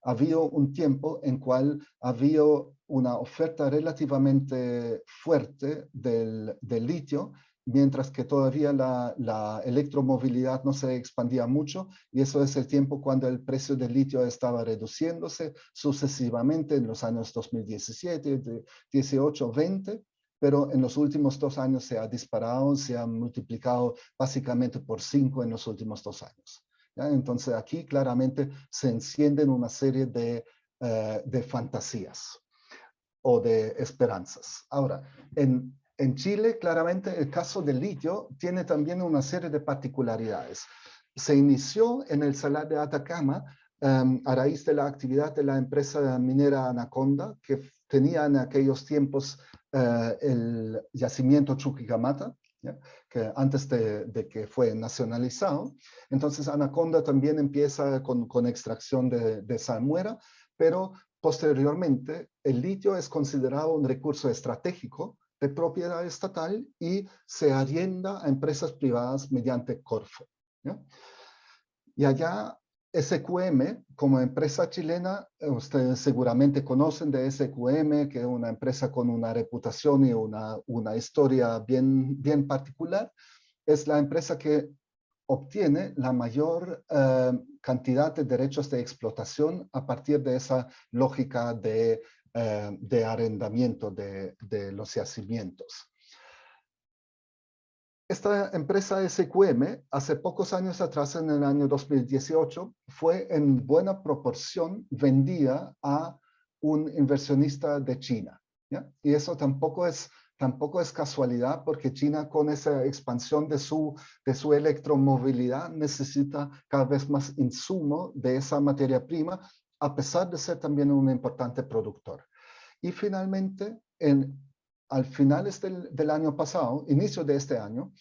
Speaker 2: había un tiempo en cual había una oferta relativamente fuerte del litio, mientras que todavía la electromovilidad no se expandía mucho, y eso es el tiempo cuando el precio del litio estaba reduciéndose sucesivamente en los años 2017, 18, 20, pero en los últimos 2 años se ha disparado, se ha multiplicado básicamente por 5 en los últimos 2 años. ¿Ya? Entonces aquí claramente se encienden una serie de fantasías o de esperanzas. Ahora, en Chile, claramente el caso del litio tiene también una serie de particularidades. se inició en el Salar de Atacama a raíz de la actividad de la empresa minera Anaconda, que tenía en aquellos tiempos el yacimiento Chuquicamata, ¿ya? Que antes de que fue nacionalizado. Entonces Anaconda también empieza con extracción de salmuera, pero posteriormente el litio es considerado un recurso estratégico de propiedad estatal y se arrienda a empresas privadas mediante Corfo, ¿ya? Y allá SQM, como empresa chilena, ustedes seguramente conocen de SQM, que es una empresa con una reputación y una historia bien particular. Es la empresa que obtiene la mayor cantidad de derechos de explotación a partir de esa lógica de arrendamiento de los yacimientos. Esta empresa SQM, hace pocos años atrás, en el año 2018, fue en buena proporción vendida a un inversionista de China, ¿ya? Y eso tampoco es casualidad, porque China, con esa expansión de su electromovilidad, necesita cada vez más insumo de esa materia prima, a pesar de ser también un importante productor. Y finalmente, al finales del año pasado, inicio de este año,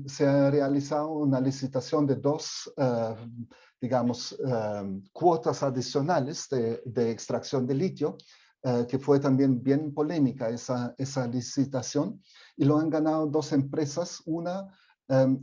Speaker 2: se ha realizado una licitación de dos, digamos, cuotas adicionales de extracción de litio, que fue también bien polémica esa licitación, y lo han ganado dos empresas. Una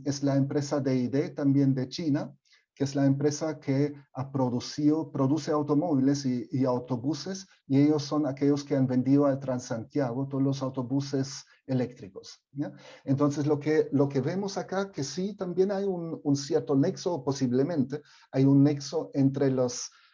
Speaker 2: es la empresa DID, también de China, que es la empresa que produce automóviles y autobuses, y ellos son aquellos que han vendido al Transantiago todos los autobuses eléctricos, ¿ya? Entonces lo que vemos acá, que sí, también hay un cierto nexo, posiblemente, hay un nexo entre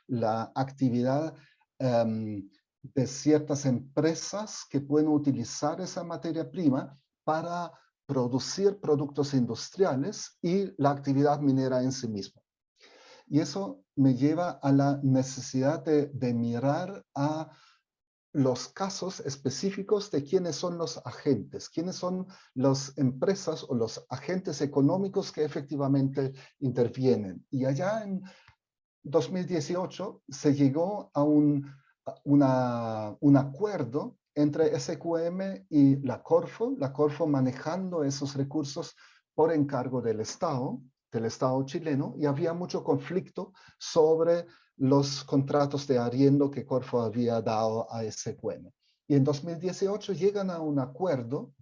Speaker 2: la actividad de ciertas empresas que pueden utilizar esa materia prima para producir productos industriales y la actividad minera en sí misma. Y eso me lleva a la necesidad de mirar a los casos específicos de quiénes son los agentes, quiénes son las empresas o los agentes económicos que efectivamente intervienen. Y allá en 2018 se llegó a un acuerdo entre SQM y la Corfo manejando esos recursos por encargo del Estado chileno, y había mucho conflicto sobre los contratos de arriendo que Corfo había dado a SQM. Y en 2018 llegan a un acuerdo,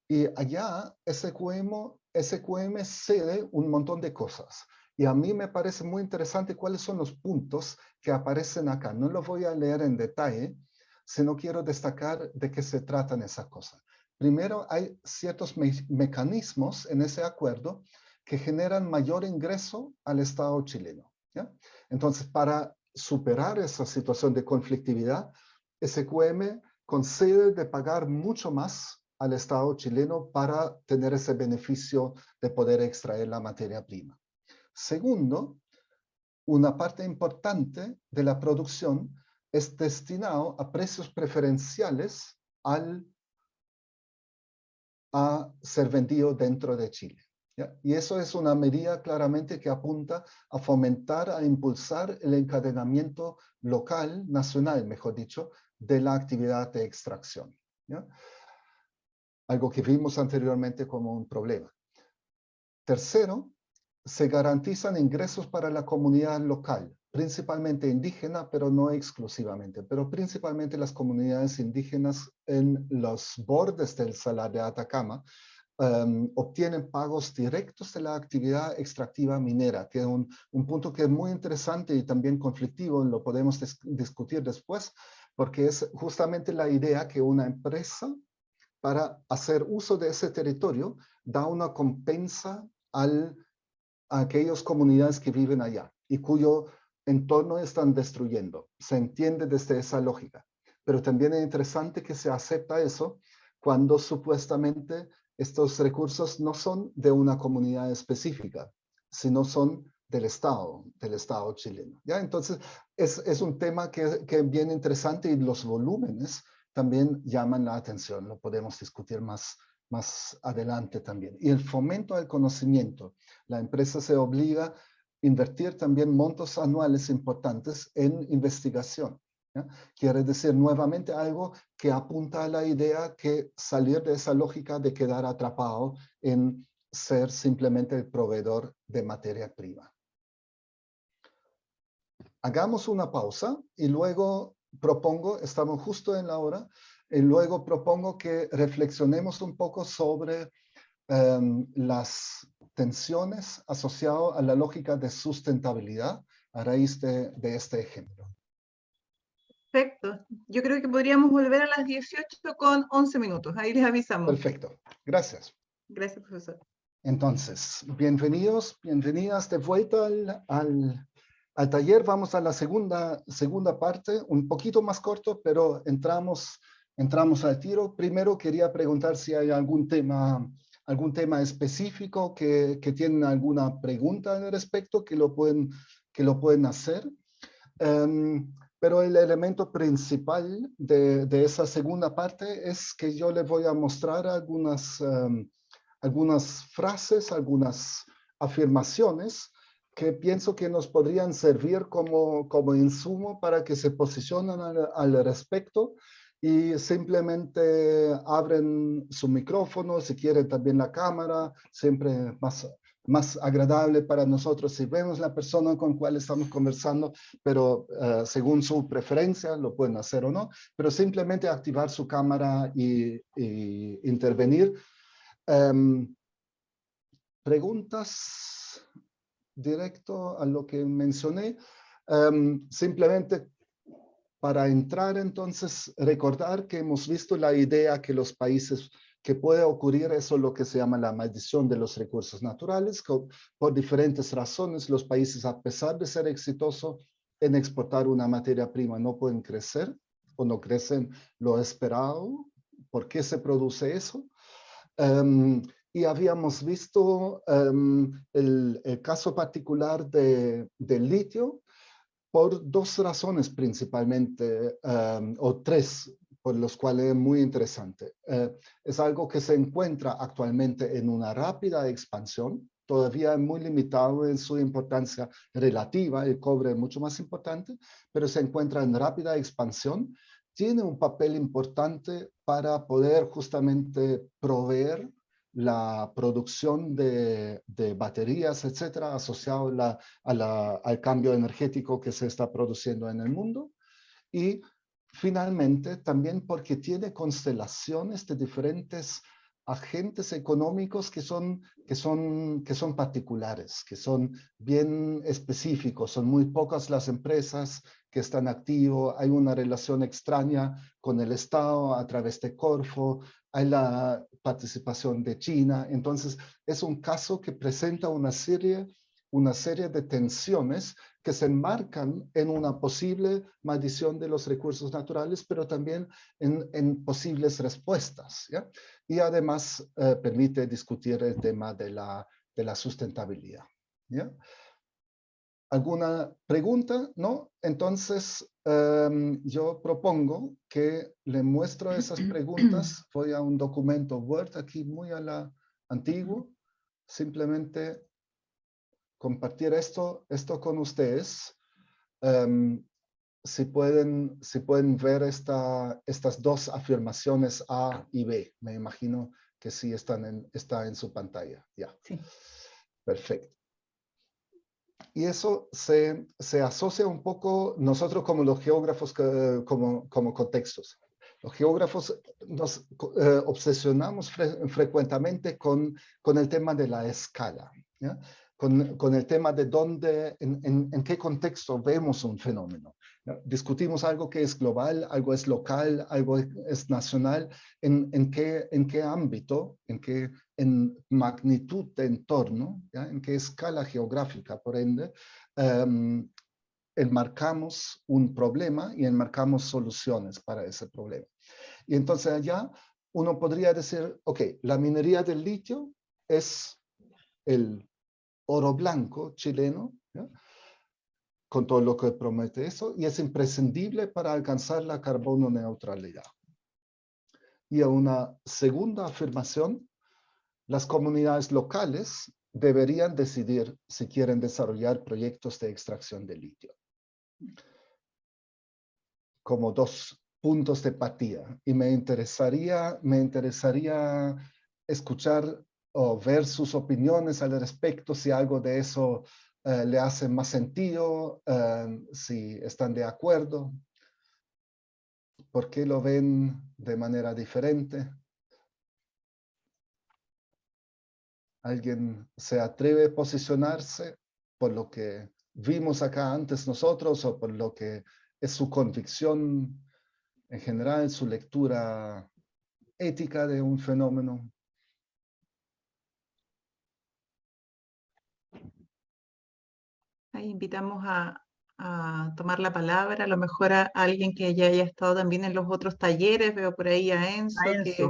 Speaker 2: y allá SQM cede un montón de cosas. Y a mí me parece muy interesante cuáles son los puntos que aparecen acá. No los voy a leer en detalle, sino quiero destacar de qué se tratan esas cosas. Primero, hay ciertos mecanismos en ese acuerdo que generan mayor ingreso al Estado chileno, ¿ya? Entonces, para superar esa situación de conflictividad, SQM concede de pagar mucho más al Estado chileno para tener ese beneficio de poder extraer la materia prima. Segundo, una parte importante de la producción es destinado a precios preferenciales a ser vendido dentro de Chile, ¿ya? Y eso es una medida claramente que apunta a fomentar, a impulsar el encadenamiento local, nacional, mejor dicho, de la actividad de extracción, ¿ya? Algo que vimos anteriormente como un problema. Tercero, se garantizan ingresos para la comunidad local, principalmente indígena, pero no exclusivamente, pero principalmente las comunidades indígenas en los bordes del Salar de Atacama obtienen pagos directos de la actividad extractiva minera, que es un punto que es muy interesante y también conflictivo, lo podemos discutir después, porque es justamente la idea que una empresa, para hacer uso de ese territorio, da una compensa a aquellas comunidades que viven allá y cuyo entorno están destruyendo. Se entiende desde esa lógica. Pero también es interesante que se acepta eso cuando supuestamente estos recursos no son de una comunidad específica, sino son del Estado chileno, ¿ya? Entonces, es un tema que es bien interesante, y los volúmenes también llaman la atención. Lo podemos discutir más más adelante también. Y el fomento del conocimiento. La empresa se obliga a invertir también montos anuales importantes en investigación, ¿ya? Quiere decir nuevamente algo que apunta a la idea que salir de esa lógica de quedar atrapado en ser simplemente el proveedor de materia prima. Hagamos una pausa y luego propongo, estamos justo en la hora, y luego propongo que reflexionemos un poco sobre las tensiones asociadas a la lógica de sustentabilidad a raíz de este ejemplo.
Speaker 1: Perfecto. Yo creo que podríamos volver a las 18 con 11 minutos. Ahí les avisamos.
Speaker 2: Perfecto. Gracias.
Speaker 1: Gracias, profesor.
Speaker 2: Entonces, bienvenidos, bienvenidas de vuelta al taller. Vamos a la segunda parte, un poquito más corto, pero entramos al tiro. Primero quería preguntar si hay algún tema específico que tienen alguna pregunta al respecto, que lo pueden hacer. Pero el elemento principal de esa segunda parte es que yo les voy a mostrar algunas frases, algunas afirmaciones que pienso que nos podrían servir como insumo para que se posicionen al respecto y simplemente abren su micrófono, si quieren también la cámara, siempre más agradable para nosotros si vemos la persona con cual estamos conversando, pero según su preferencia lo pueden hacer o no, pero simplemente activar su cámara y intervenir. Preguntas directo a lo que mencioné. Simplemente para entrar entonces, recordar que hemos visto la idea que los países, que puede ocurrir eso lo que se llama la maldición de los recursos naturales, que por diferentes razones los países, a pesar de ser exitosos en exportar una materia prima, no pueden crecer o no crecen lo esperado. ¿Por qué se produce eso? Y habíamos visto el caso particular del litio por dos razones principalmente, o tres, por los cuales es muy interesante. Es algo que se encuentra actualmente en una rápida expansión, todavía muy limitado en su importancia relativa, el cobre es mucho más importante, pero se encuentra en rápida expansión. Tiene un papel importante para poder justamente proveer la producción de baterías, etcétera, asociado al cambio energético que se está produciendo en el mundo. Y finalmente, también porque tiene constelaciones de diferentes agentes económicos que son particulares, que son bien específicos. Son muy pocas las empresas que están activos. Hay una relación extraña con el Estado a través de Corfo. Hay la participación de China. Entonces, es un caso que presenta una serie de tensiones que se enmarcan en una posible maldición de los recursos naturales, pero también en posibles respuestas, ¿ya? Y además permite discutir el tema de la sustentabilidad, ¿ya? ¿Alguna pregunta? ¿No? Entonces, yo propongo que le muestro esas preguntas. Voy a un documento Word aquí muy a la antiguo. Simplemente compartir esto con ustedes. Si pueden ver estas dos afirmaciones A y B. Me imagino que sí está en su pantalla. Ya.
Speaker 1: Sí.
Speaker 2: Perfecto. Y eso se asocia un poco, nosotros como los geógrafos, como contextos. Los geógrafos nos obsesionamos frecuentemente con el tema de la escala, ¿ya? Con el tema de dónde, en qué contexto vemos un fenómeno, ¿no? Discutimos algo que es global, algo es local, algo es nacional, en qué ámbito, en magnitud de entorno, ¿ya? En qué escala geográfica, por ende, enmarcamos un problema y enmarcamos soluciones para ese problema. Y entonces allá uno podría decir, ok, la minería del litio es el oro blanco chileno, ¿ya? Con todo lo que promete eso, y es imprescindible para alcanzar la carbono neutralidad. Y una segunda afirmación, las comunidades locales deberían decidir si quieren desarrollar proyectos de extracción de litio. Como dos puntos de partida. Y me interesaría escuchar o ver sus opiniones al respecto, si algo de eso le hace más sentido, si están de acuerdo, por qué lo ven de manera diferente. ¿Alguien se atreve a posicionarse por lo que vimos acá antes nosotros o por lo que es su convicción en general, su lectura ética de un fenómeno?
Speaker 1: Ahí invitamos a tomar la palabra, a lo mejor a alguien que ya haya estado también en los otros talleres, veo por ahí a Enzo, que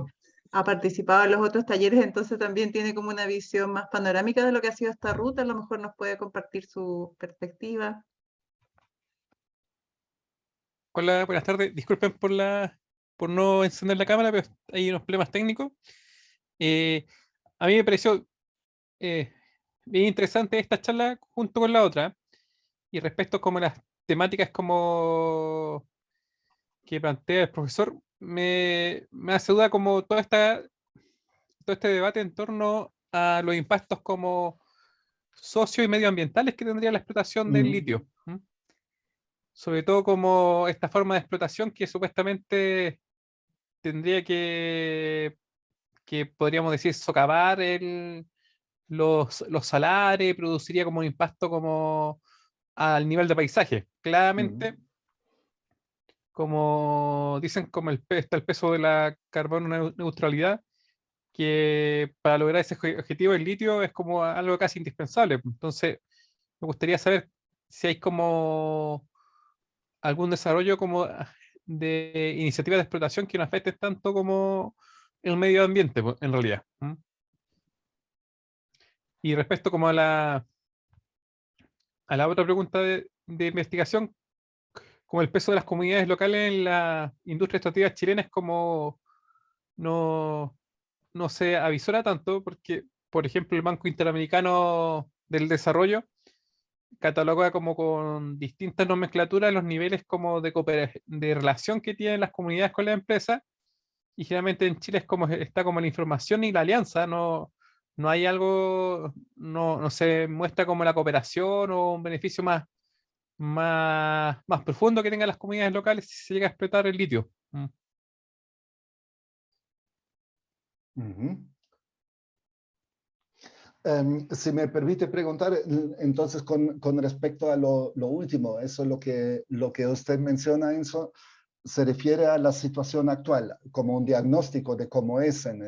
Speaker 1: ha participado en los otros talleres, entonces también tiene como una visión más panorámica de lo que ha sido esta ruta, a lo mejor nos puede compartir su perspectiva.
Speaker 3: Hola, buenas tardes. Disculpen por no encender la cámara, pero hay unos problemas técnicos. A mí me pareció bien interesante esta charla junto con la otra. Y respecto como a las temáticas como que plantea el profesor, me hace duda como todo este debate en torno a los impactos como socio y medioambientales que tendría la explotación del litio. Sobre todo como esta forma de explotación que supuestamente tendría que podríamos decir, socavar los salares, produciría como un impacto como al nivel de paisaje. Claramente, como dicen, como está el peso de la carbono neutralidad, que para lograr ese objetivo el litio es como algo casi indispensable. Entonces, me gustaría saber si hay como algún desarrollo como de iniciativas de explotación que no afecten tanto como el medio ambiente, pues, en realidad. Y respecto como a la otra pregunta de investigación, como el peso de las comunidades locales en la industria extractiva chilena es como no, no se avisora tanto, porque, por ejemplo, el Banco Interamericano del Desarrollo cataloga como con distintas nomenclaturas los niveles como de relación que tienen las comunidades con la empresa, y generalmente en Chile es como está como la información y la alianza, no hay algo, no se muestra como la cooperación o un beneficio más profundo que tengan las comunidades locales si se llega a explotar el litio.
Speaker 2: Si me permite preguntar, entonces con respecto a lo último, eso lo que usted menciona, Enzo, se refiere a la situación actual, como un diagnóstico de cómo es en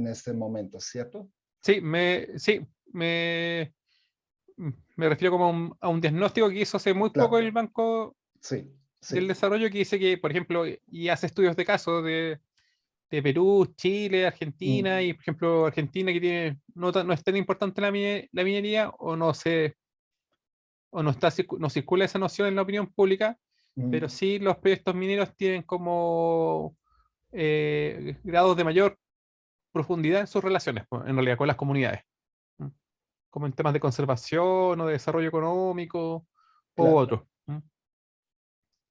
Speaker 2: este momento, ¿cierto?
Speaker 3: Sí, me refiero como a un diagnóstico que hizo hace muy poco
Speaker 2: Claro,
Speaker 3: el Banco
Speaker 2: sí,
Speaker 3: del
Speaker 2: sí.
Speaker 3: Desarrollo, que dice que, por ejemplo, y hace estudios de casos de Perú, Chile, Argentina, y por ejemplo, Argentina que tiene, no es tan importante la minería, o no circula esa noción en la opinión pública, pero sí los proyectos mineros tienen como grados de mayor profundidad en sus relaciones, pues, en realidad, con las comunidades, ¿m? Como en temas de conservación o de desarrollo económico u
Speaker 2: Claro,
Speaker 3: otros.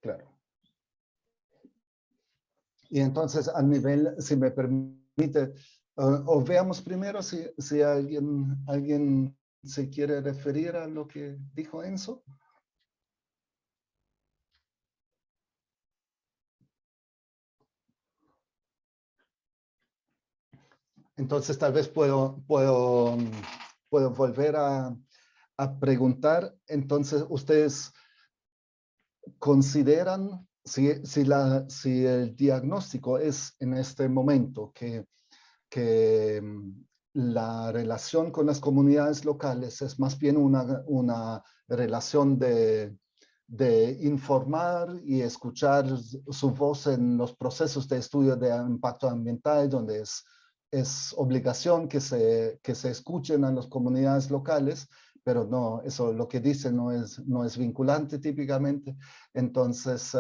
Speaker 2: claro. Y entonces, a nivel, si me permite, o veamos primero si alguien se quiere referir a lo que dijo Enzo. Entonces, tal vez puedo volver a preguntar. Entonces, ¿ustedes consideran si el diagnóstico es en este momento que la relación con las comunidades locales es más bien una relación de informar y escuchar su voz en los procesos de estudio de impacto ambiental, donde es obligación que se escuchen a las comunidades locales, pero no, eso lo que dice no es vinculante típicamente. Entonces,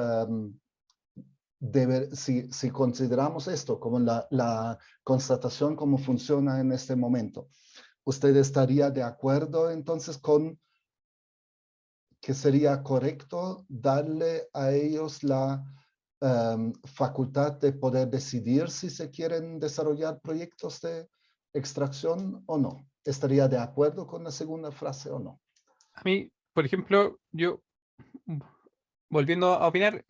Speaker 2: si consideramos esto como la constatación cómo funciona en este momento, ¿usted estaría de acuerdo entonces con que sería correcto darle a ellos la facultad de poder decidir si se quieren desarrollar proyectos de extracción o no? ¿Estaría de acuerdo con la segunda frase o no?
Speaker 3: A mí, por ejemplo, yo, volviendo a opinar,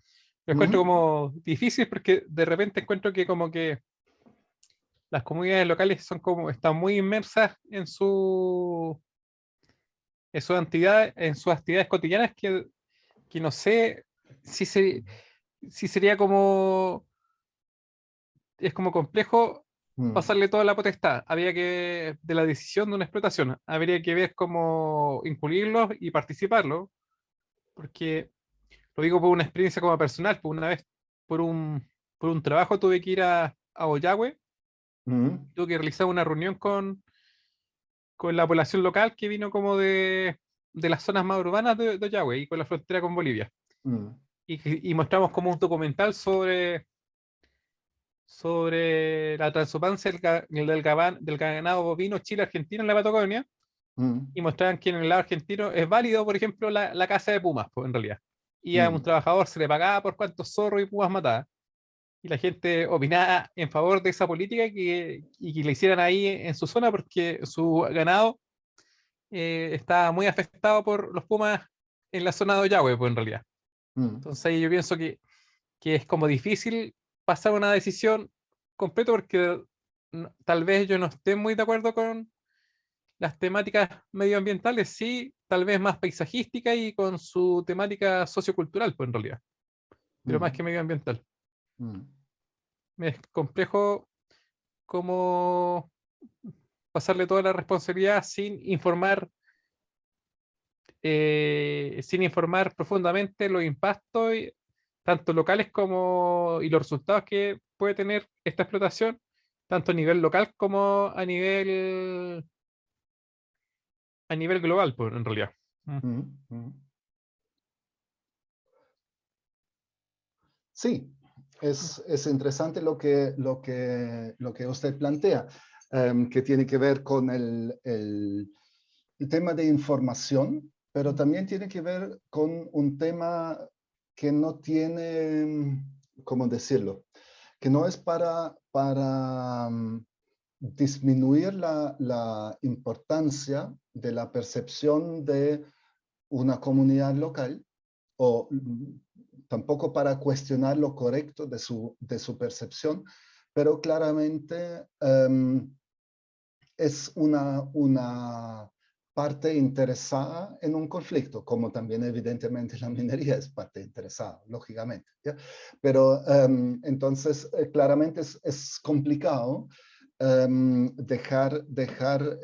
Speaker 3: lo encuentro
Speaker 2: Ujú,
Speaker 3: como difícil porque de repente encuentro que como que las comunidades locales son como, están muy inmersas en sus actividades cotidianas que no sé si, si sería como, es como complejo
Speaker 2: mm,
Speaker 3: pasarle toda la potestad. Habría que, de la decisión de una explotación, habría que ver cómo incluirlos y participarlos, porque lo digo por una experiencia como personal, por una vez por por un trabajo tuve que ir a Ollagüe,
Speaker 2: mm,
Speaker 3: tuve que realizar una reunión con la población local que vino como de las zonas más urbanas de Ollagüe y con la frontera con Bolivia.
Speaker 2: mm,
Speaker 3: Y mostramos como un documental sobre la transhumancia del ganado bovino Chile-Argentina en la Patagonia,
Speaker 2: mm,
Speaker 3: y mostraban que en el lado argentino es válido, por ejemplo, la caza de pumas, pues, en realidad. Y a un
Speaker 2: mm,
Speaker 3: trabajador se le pagaba por cuántos zorros y pumas mataba. Y la gente opinaba en favor de esa política y que le hicieran ahí en su zona porque su ganado estaba muy afectado por los pumas en la zona de Ollagüe, pues, en realidad.
Speaker 2: mm,
Speaker 3: Entonces ahí yo pienso que es como difícil pasar una decisión completa porque tal vez yo no esté muy de acuerdo con las temáticas medioambientales, sí, tal vez más paisajística y con su temática sociocultural, pues en realidad, pero más
Speaker 2: mm,
Speaker 3: que medioambiental.
Speaker 2: mm,
Speaker 3: Me es complejo cómo pasarle toda la responsabilidad sin informar profundamente los impactos, tanto locales como y los resultados que puede tener esta explotación, tanto a nivel local como a nivel global, pues, en realidad. Mm.
Speaker 2: mm, mm. Sí, es interesante lo que usted plantea, que tiene que ver con el tema de información, pero también tiene que ver con un tema que no tiene, ¿cómo decirlo? Que no es para disminuir la importancia de la percepción de una comunidad local o tampoco para cuestionar lo correcto de su percepción, pero claramente es una parte interesada en un conflicto, como también evidentemente la minería es parte interesada, lógicamente. ¿Ya? Pero entonces claramente es complicado dejar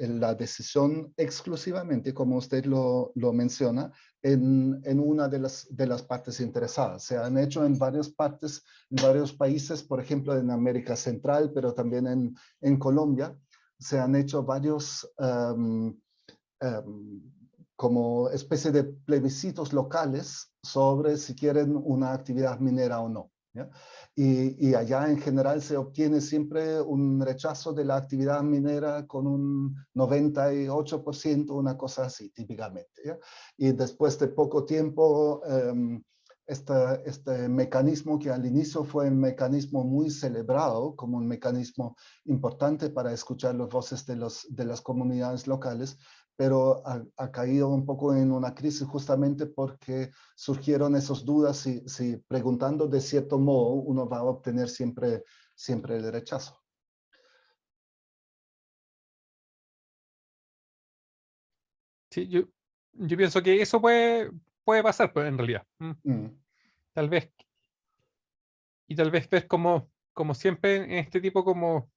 Speaker 2: la decisión exclusivamente, como usted lo menciona, en una de las partes interesadas. Se han hecho en varias partes, en varios países, por ejemplo en América Central, pero también en Colombia, se han hecho varios como especie de plebiscitos locales sobre si quieren una actividad minera o no. ¿Ya? Y allá en general se obtiene siempre un rechazo de la actividad minera con un 98%, una cosa así, típicamente. ¿Ya? Y después de poco tiempo, este mecanismo que al inicio fue un mecanismo muy celebrado como un mecanismo importante para escuchar las voces de las comunidades locales, pero ha caído un poco en una crisis justamente porque surgieron esas dudas si preguntando de cierto modo uno va a obtener siempre el rechazo.
Speaker 3: Sí, yo pienso que eso puede pasar, pues, en realidad. Mm.
Speaker 2: Mm,
Speaker 3: Tal vez, y tal vez ves como siempre en este tipo, como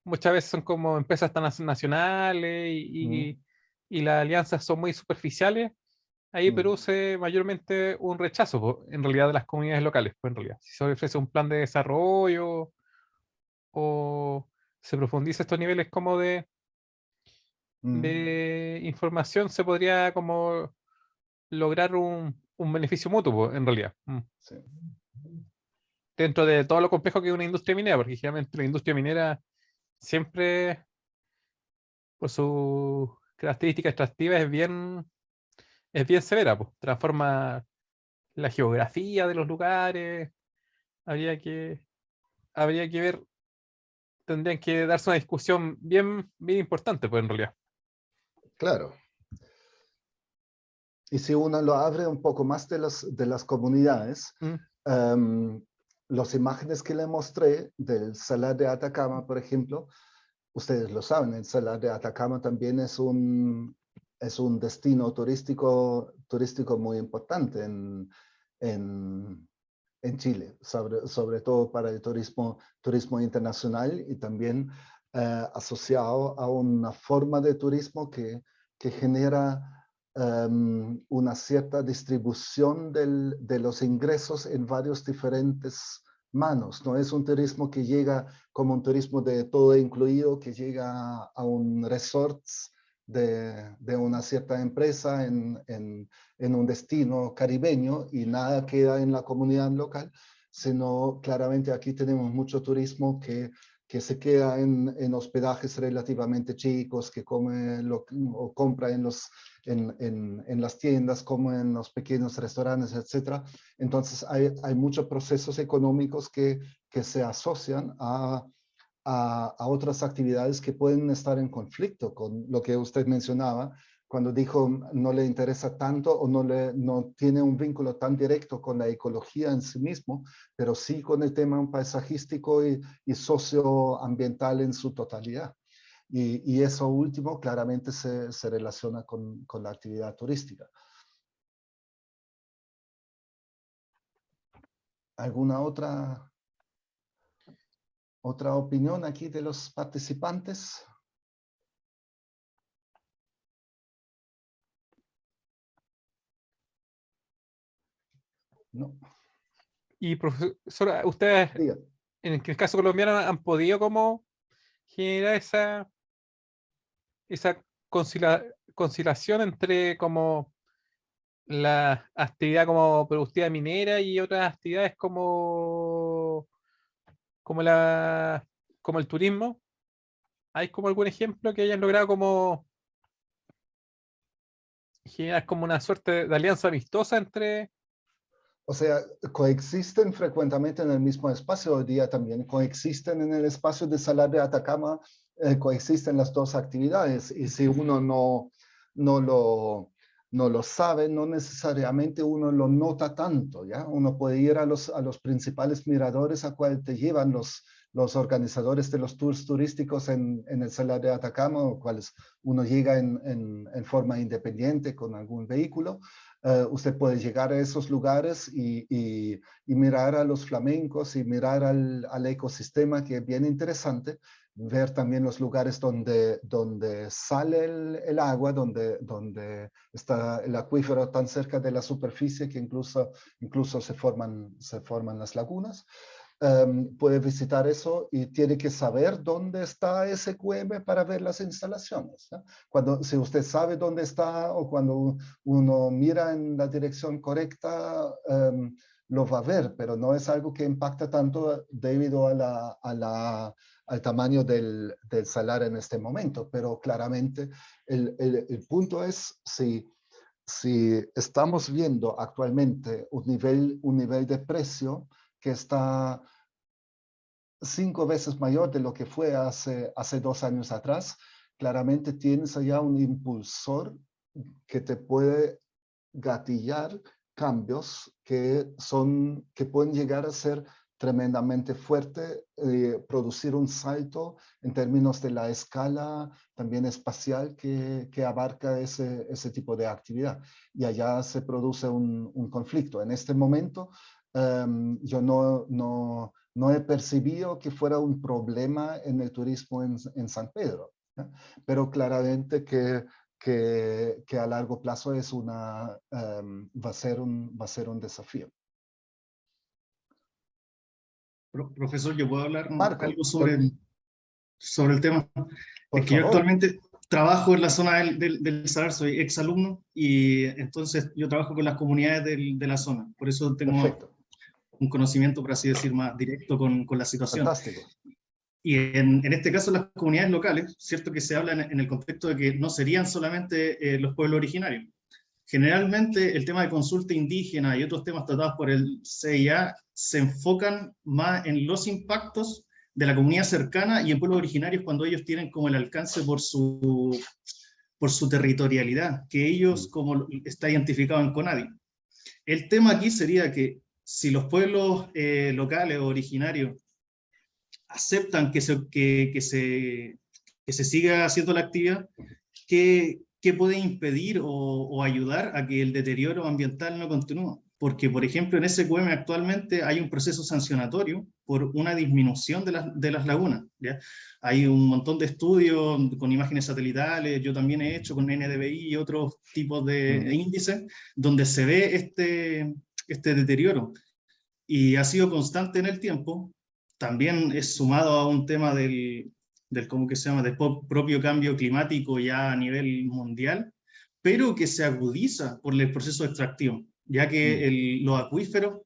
Speaker 3: muchas veces son como empresas tan nacionales
Speaker 2: mm,
Speaker 3: y las alianzas son muy superficiales. Ahí
Speaker 2: mm,
Speaker 3: produce mayormente un rechazo, po, en realidad, de las comunidades locales, pues, en realidad. Si se ofrece un plan de desarrollo o se profundiza estos niveles como
Speaker 2: mm,
Speaker 3: de información, se podría como lograr un beneficio mutuo, po, en realidad. Mm.
Speaker 2: sí.
Speaker 3: dentro de todo lo complejo que es una industria minera, porque generalmente la industria minera siempre, por su característica extractiva, es bien severa, pues. Transforma la geografía de los lugares. Habría que, habría que ver, tendrían que darse una discusión bien importante, pues en realidad.
Speaker 2: Claro. Y si uno lo abre un poco más de las comunidades, las imágenes que le mostré del Salar de Atacama, por ejemplo, ustedes lo saben, el Salar de Atacama también es un destino turístico muy importante en Chile, sobre todo para el turismo internacional y también asociado a una forma de turismo que genera una cierta distribución de los ingresos en varios diferentes manos. No es un turismo que llega como un turismo de todo incluido, que llega a un resort de una cierta empresa en un destino caribeño y nada queda en la comunidad local, sino claramente aquí tenemos mucho turismo que se queda en hospedajes relativamente chicos, que come o compra en las tiendas, como en los pequeños restaurantes, etc. Entonces hay muchos procesos económicos que se asocian a otras actividades que pueden estar en conflicto con lo que usted mencionaba, cuando dijo no le interesa tanto o no tiene un vínculo tan directo con la ecología en sí mismo, pero sí con el tema paisajístico y socioambiental en su totalidad. Y eso último claramente se relaciona con la actividad turística. ¿Alguna otra opinión aquí de los participantes? No.
Speaker 3: Y profesora, ustedes,
Speaker 2: Diga.
Speaker 3: en el caso colombiano, han podido como generar esa conciliación entre como la actividad como productiva minera y otras actividades como el turismo. ¿Hay como algún ejemplo que hayan logrado como generar como una suerte de alianza amistosa entre?
Speaker 2: O sea, coexisten frecuentemente en el mismo espacio. Hoy día también coexisten en el espacio de Salar de Atacama, coexisten las dos actividades. Y si uno no lo sabe, no necesariamente uno lo nota tanto, ¿ya? Uno puede ir a los principales miradores a cual te llevan los organizadores de los tours turísticos en el Salar de Atacama, o cuales uno llega en forma independiente con algún vehículo. Usted puede llegar a esos lugares y mirar a los flamencos y mirar al ecosistema, que es bien interesante. Ver también los lugares donde sale el agua, donde está el acuífero tan cerca de la superficie que incluso se forman las lagunas. Puede visitar eso y tiene que saber dónde está ese QM para ver las instalaciones, ¿no? Si usted sabe dónde está, o cuando uno mira en la dirección correcta, lo va a ver, pero no es algo que impacta tanto debido al tamaño del salar en este momento. Pero claramente el punto es si estamos viendo actualmente un nivel de precio que está 5 veces mayor de lo que fue hace 2 años atrás, claramente tienes allá un impulsor que te puede gatillar cambios que pueden llegar a ser tremendamente fuerte, producir un salto en términos de la escala también espacial que abarca ese tipo de actividad. Y allá se produce un conflicto. En este momento, yo no he percibido que fuera un problema en el turismo en San Pedro, ¿no? Pero claramente que a largo plazo va a ser un desafío.
Speaker 4: Profesor, ¿yo puedo hablar
Speaker 2: Marco,
Speaker 4: algo sobre el tema?
Speaker 2: Por
Speaker 4: Es que yo
Speaker 2: favor.
Speaker 4: actualmente trabajo en la zona del Salar, soy exalumno, y entonces yo trabajo con las comunidades de la zona. Por eso tengo
Speaker 2: Perfecto.
Speaker 4: un conocimiento, por así decir, más directo con la situación.
Speaker 2: Fantástico.
Speaker 4: Y en este caso las comunidades locales, cierto que se habla en el contexto de que no serían solamente los pueblos originarios. Generalmente el tema de consulta indígena y otros temas tratados por el CIA se enfocan más en los impactos de la comunidad cercana y en pueblos originarios cuando ellos tienen como el alcance por su territorialidad, que ellos como está identificado en CONADI. El tema aquí sería que si los pueblos locales o originarios aceptan que se siga haciendo la actividad, ¿qué puede impedir o ayudar a que el deterioro ambiental no continúe? Porque, por ejemplo, en SQM actualmente hay un proceso sancionatorio por una disminución de las lagunas, ¿ya? Hay un montón de estudios con imágenes satelitales, yo también he hecho con NDVI y otros tipos de índices, donde se ve este deterioro. Y ha sido constante en el tiempo. También es sumado a un tema del ¿cómo que se llama?, del propio cambio climático ya a nivel mundial, pero que se agudiza por el proceso extractivo, ya que los acuíferos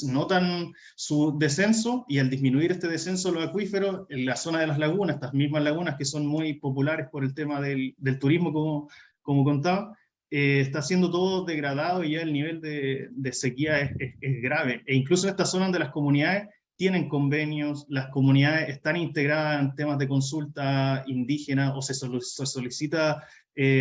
Speaker 4: notan su descenso, y al disminuir este descenso de los acuíferos, en la zona de las lagunas, estas mismas lagunas que son muy populares por el tema del turismo, como contaba, está siendo todo degradado y ya el nivel de sequía es grave. E incluso en estas zonas de las comunidades tienen convenios, las comunidades están integradas en temas de consulta indígena, o se solicita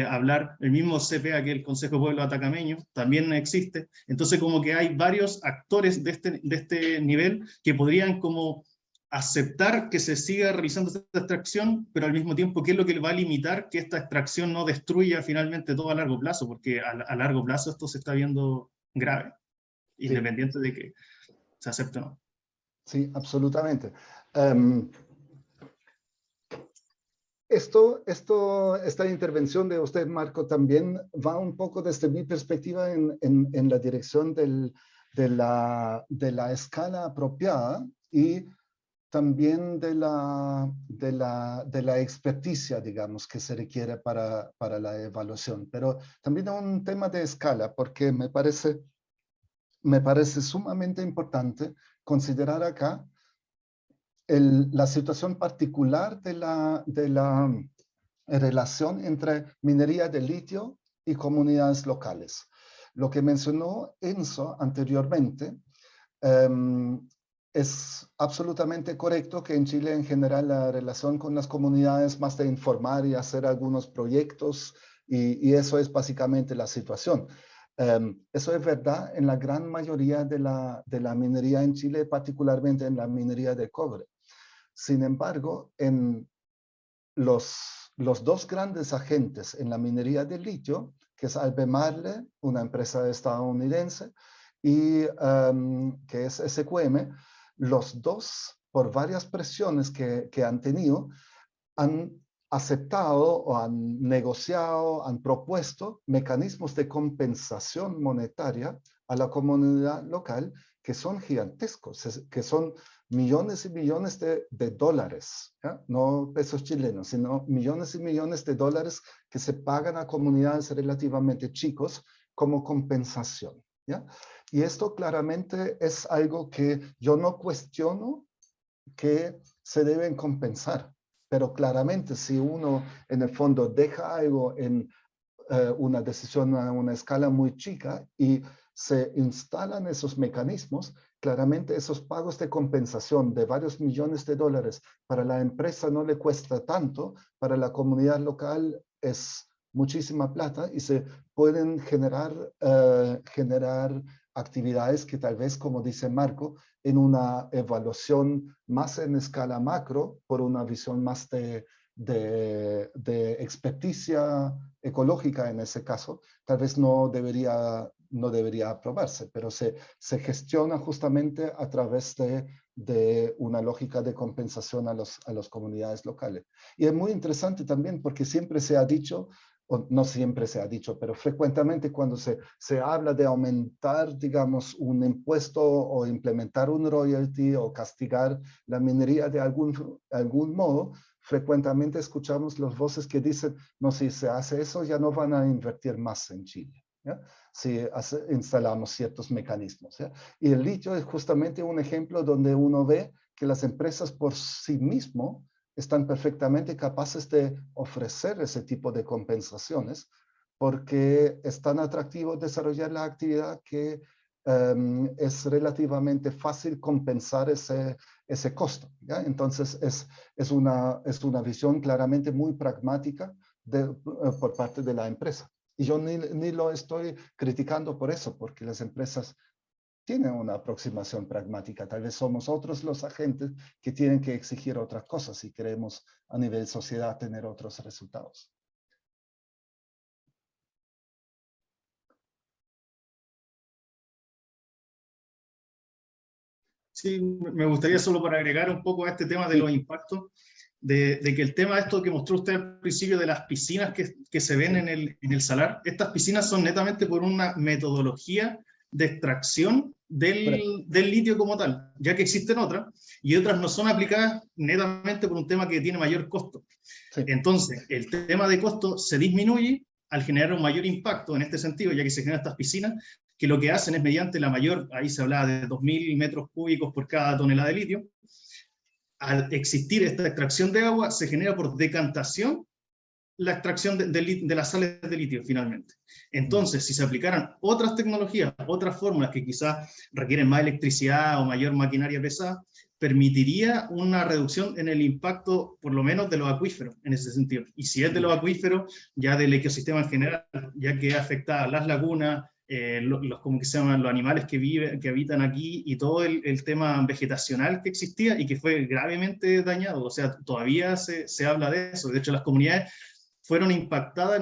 Speaker 4: hablar, el mismo CPA, que el Consejo de Pueblos Atacameños, también existe. Entonces como que hay varios actores de este nivel que podrían como aceptar que se siga realizando esta extracción, pero al mismo tiempo, ¿qué es lo que va a limitar que esta extracción no destruya finalmente todo a largo plazo? Porque a largo plazo esto se está viendo grave, independiente de que se acepte o no.
Speaker 2: Sí, absolutamente. Esta intervención de usted, Marco, también va un poco desde mi perspectiva en la dirección de la escala apropiada y también de la experticia, digamos, que se requiere para la evaluación. Pero también un tema de escala, porque me parece sumamente importante considerar acá la situación particular de la relación entre minería de litio y comunidades locales. Lo que mencionó Enzo anteriormente, es absolutamente correcto que en Chile en general la relación con las comunidades más de informar y hacer algunos proyectos, y eso es básicamente la situación. Eso es verdad en la gran mayoría de la minería en Chile, particularmente en la minería de cobre. Sin embargo, en los dos grandes agentes en la minería de litio, que es Albemarle, una empresa estadounidense, y que es SQM, los dos, por varias presiones que han tenido, han aceptado o han negociado, han propuesto mecanismos de compensación monetaria a la comunidad local que son gigantescos, que son millones y millones de dólares, ¿ya? No pesos chilenos, sino millones y millones de dólares que se pagan a comunidades relativamente chicos como compensación, ¿ya? Y esto claramente es algo que yo no cuestiono que se deben compensar. Pero claramente si uno en el fondo deja algo en una decisión a una escala muy chica y se instalan esos mecanismos, claramente esos pagos de compensación de varios millones de dólares para la empresa no le cuesta tanto, para la comunidad local es muchísima plata y se pueden generar actividades que tal vez, como dice Marco, en una evaluación más en escala macro, por una visión más de experticia ecológica en ese caso, tal vez no debería aprobarse, pero se gestiona justamente a través de una lógica de compensación a las comunidades locales. Y es muy interesante también porque siempre se ha dicho, o no siempre se ha dicho, pero frecuentemente cuando se habla de aumentar, digamos, un impuesto o implementar un royalty o castigar la minería de algún modo, frecuentemente escuchamos las voces que dicen, no, si se hace eso ya no van a invertir más en Chile, ¿ya? Si instalamos ciertos mecanismos, ¿ya? Y el litio es justamente un ejemplo donde uno ve que las empresas por sí mismas están perfectamente capaces de ofrecer ese tipo de compensaciones porque es tan atractivo desarrollar la actividad que es relativamente fácil compensar ese costo, ¿ya? Entonces es una visión claramente muy pragmática por parte de la empresa. Y yo ni lo estoy criticando por eso, porque las empresas tienen una aproximación pragmática. Tal vez somos otros los agentes que tienen que exigir otras cosas si queremos a nivel sociedad tener otros resultados.
Speaker 4: Sí, me gustaría solo para agregar un poco a este tema de los impactos, de que el tema de esto que mostró usted al principio de las piscinas que se ven en el salar, estas piscinas son netamente por una metodología de extracción del litio como tal, ya que existen otras, y otras no son aplicadas netamente por un tema que tiene mayor costo.
Speaker 2: Sí.
Speaker 4: Entonces, el tema de costo se disminuye al generar un mayor impacto en este sentido, ya que se generan estas piscinas, que lo que hacen es mediante la mayor, ahí se hablaba de 2.000 metros cúbicos por cada tonelada de litio. Al existir esta extracción de agua, se genera por decantación la extracción de las sales de litio finalmente. Entonces, si se aplicaran otras tecnologías, otras fórmulas que quizás requieren más electricidad o mayor maquinaria pesada, permitiría una reducción en el impacto, por lo menos de los acuíferos, en ese sentido. Y si es de los acuíferos, ya del ecosistema en general, ya que afecta a las lagunas, ¿cómo que se llaman? Los animales que habitan aquí y todo el tema vegetacional que existía y que fue gravemente dañado. O sea, todavía se habla de eso. De hecho, las comunidades fueron impactadas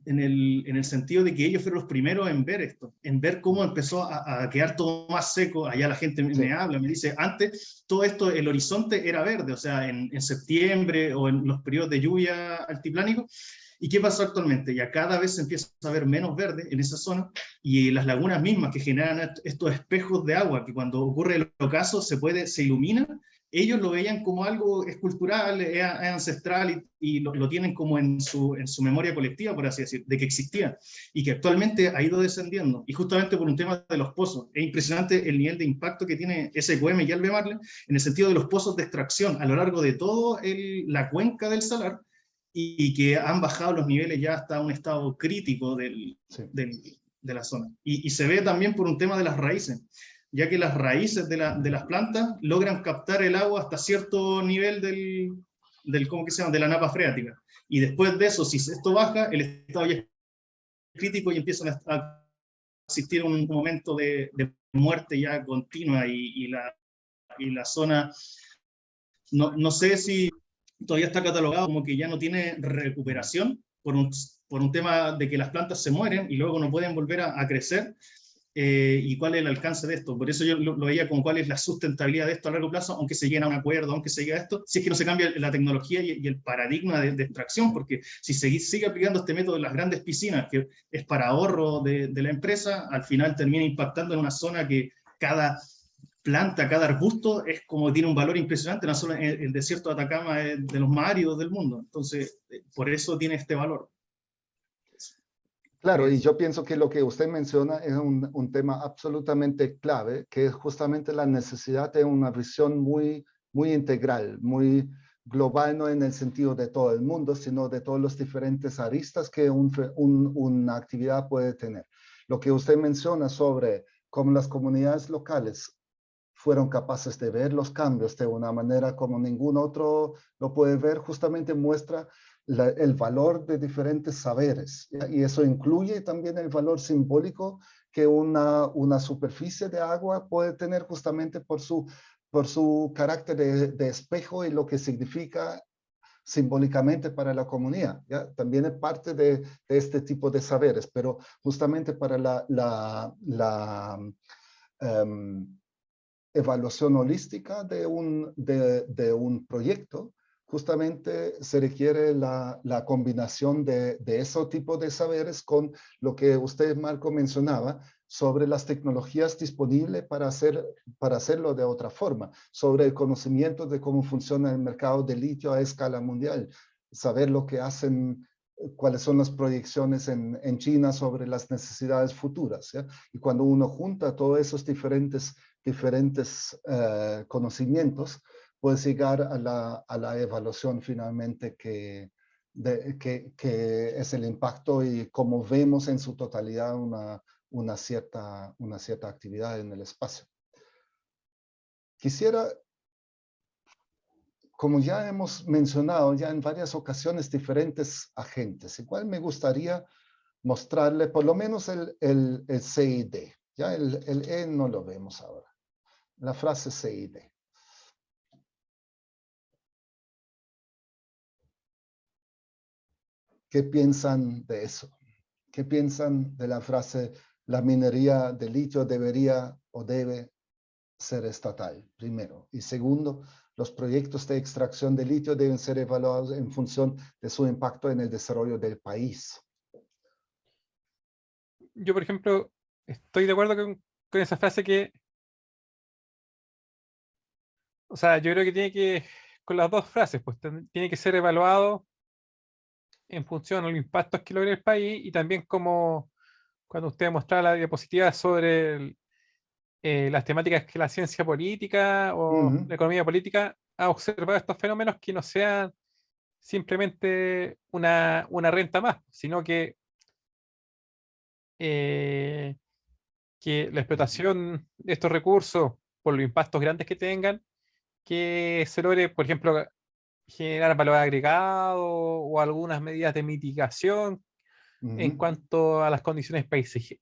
Speaker 4: en el sentido de que ellos fueron los primeros en ver esto, en ver cómo empezó a quedar todo más seco. Allá la gente me habla, me dice, antes todo esto, el horizonte era verde, o sea, en septiembre o en los periodos de lluvia altiplánicos. ¿Y qué pasó actualmente? Ya cada vez se empieza a ver menos verde en esa zona, y las lagunas mismas que generan estos espejos de agua, que cuando ocurre el ocaso se ilumina, ellos lo veían como algo escultural, es ancestral, y lo tienen como en su memoria colectiva, por así decir, de que existía, y que actualmente ha ido descendiendo, y justamente por un tema de los pozos. Es impresionante el nivel de impacto que tiene SQM y Albemarle en el sentido de los pozos de extracción a lo largo de toda la cuenca del salar, y que han bajado los niveles ya hasta un estado crítico de la zona. Y se ve también por un tema de las raíces, ya que las raíces de las plantas logran captar el agua hasta cierto nivel ¿cómo que se llama?, de la napa freática. Y después de eso, si esto baja, el estado ya es crítico y empiezan a existir un momento de muerte ya continua, y la zona, no sé si todavía está catalogado como que ya no tiene recuperación por un tema de que las plantas se mueren y luego no pueden volver a crecer. Y cuál es el alcance de esto. Por eso yo lo veía como cuál es la sustentabilidad de esto a largo plazo, aunque se llegue a un acuerdo, aunque se llegue a esto, si es que no se cambia la tecnología y el paradigma de extracción, porque si se sigue aplicando este método en las grandes piscinas, que es para ahorro de la empresa, al final termina impactando en una zona que cada planta, cada arbusto es como tiene un valor impresionante. No solo el desierto de Atacama es de los más áridos del mundo, entonces por eso tiene este valor.
Speaker 2: Claro, y yo pienso que lo que usted menciona es un tema absolutamente clave, que es justamente la necesidad de una visión muy, muy integral, muy global, no en el sentido de todo el mundo, sino de todos los diferentes aristas que una actividad puede tener. Lo que usted menciona sobre cómo las comunidades locales fueron capaces de ver los cambios de una manera como ningún otro lo puede ver, justamente muestra el valor de diferentes saberes, ¿ya? Y eso incluye también el valor simbólico que una superficie de agua puede tener justamente por su carácter de espejo y lo que significa simbólicamente para la comunidad, ¿ya? También es parte de este tipo de saberes, pero justamente para la evaluación holística de un proyecto, justamente se requiere la combinación de ese tipo de saberes con lo que usted, Marco, mencionaba sobre las tecnologías disponibles para hacerlo de otra forma, sobre el conocimiento de cómo funciona el mercado de litio a escala mundial, saber lo que hacen cuáles son las proyecciones en China sobre las necesidades futuras, ¿ya? Y cuando uno junta todos esos diferentes conocimientos, puedes llegar a la evaluación finalmente que es el impacto y cómo vemos en su totalidad una cierta actividad en el espacio. Quisiera, como ya hemos mencionado ya en varias ocasiones, diferentes agentes, igual me gustaría mostrarle por lo menos el CID. Ya el E no lo vemos ahora. La frase CID. ¿Qué piensan de eso? ¿Qué piensan de la frase la minería de litio debería o debe ser estatal, primero? Y segundo, los proyectos de extracción de litio deben ser evaluados en función de su impacto en el desarrollo del país.
Speaker 3: Yo, por ejemplo, estoy de acuerdo con esa frase que, o sea, yo creo que con las dos frases, pues tiene que ser evaluado en función a los impactos que logra el país y también como cuando usted mostraba la diapositiva sobre las temáticas que la ciencia política o la economía política ha observado estos fenómenos que no sean simplemente una renta más, sino que la explotación de estos recursos por los impactos grandes que tengan, que se logre, por ejemplo, generar valor agregado o algunas medidas de mitigación en cuanto a las condiciones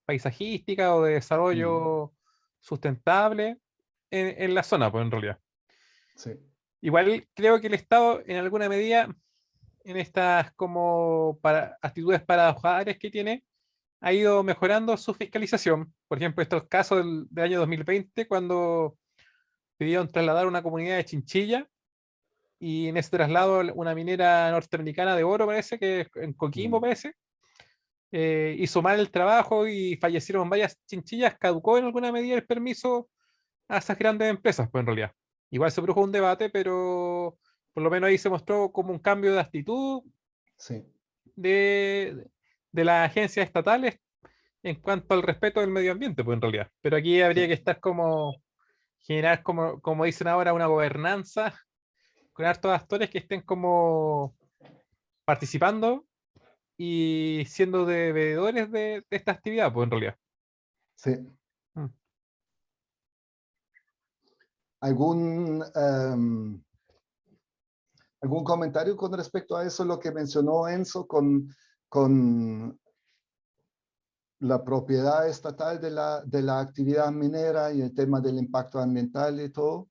Speaker 3: paisajísticas o de desarrollo sustentable en la zona, pues en realidad.
Speaker 2: Sí.
Speaker 3: Igual creo que el Estado, en alguna medida, en estas como actitudes paradojales que tiene, ha ido mejorando su fiscalización. Por ejemplo, estos casos del año 2020, cuando pidieron trasladar una comunidad de Chinchilla, y en ese traslado una minera norteamericana de oro, parece que en Coquimbo, parece, hizo mal el trabajo y fallecieron varias chinchillas, caducó en alguna medida el permiso a esas grandes empresas, pues en realidad. Igual se produjo un debate, pero por lo menos ahí se mostró como un cambio de actitud
Speaker 2: Sí.
Speaker 3: de las agencias estatales en cuanto al respeto del medio ambiente, pues en realidad. Pero aquí habría que estar generar como dicen ahora, una gobernanza con hartos actores que estén como participando y siendo deudores de esta actividad, pues en realidad.
Speaker 2: Sí. ¿Algún comentario con respecto a eso, lo que mencionó Enzo con la propiedad estatal de la actividad minera y el tema del impacto ambiental y todo?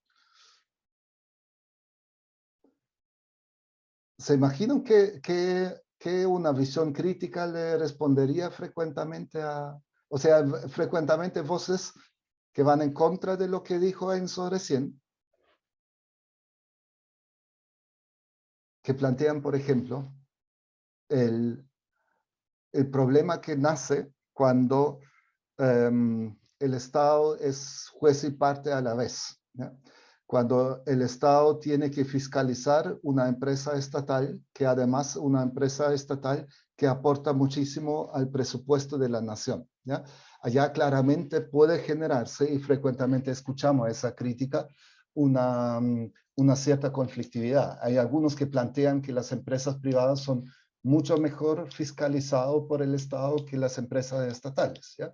Speaker 2: ¿Se imaginan que una visión crítica le respondería frecuentemente frecuentemente voces que van en contra de lo que dijo Enzo recién? Que plantean, por ejemplo, el problema que nace cuando el Estado es juez y parte a la vez, ¿ya? Cuando el Estado tiene que fiscalizar una empresa estatal, que además una empresa estatal que aporta muchísimo al presupuesto de la nación, ¿ya? Allá claramente puede generarse, y frecuentemente escuchamos esa crítica, una cierta conflictividad. Hay algunos que plantean que las empresas privadas son mucho mejor fiscalizado por el Estado que las empresas estatales, ¿ya?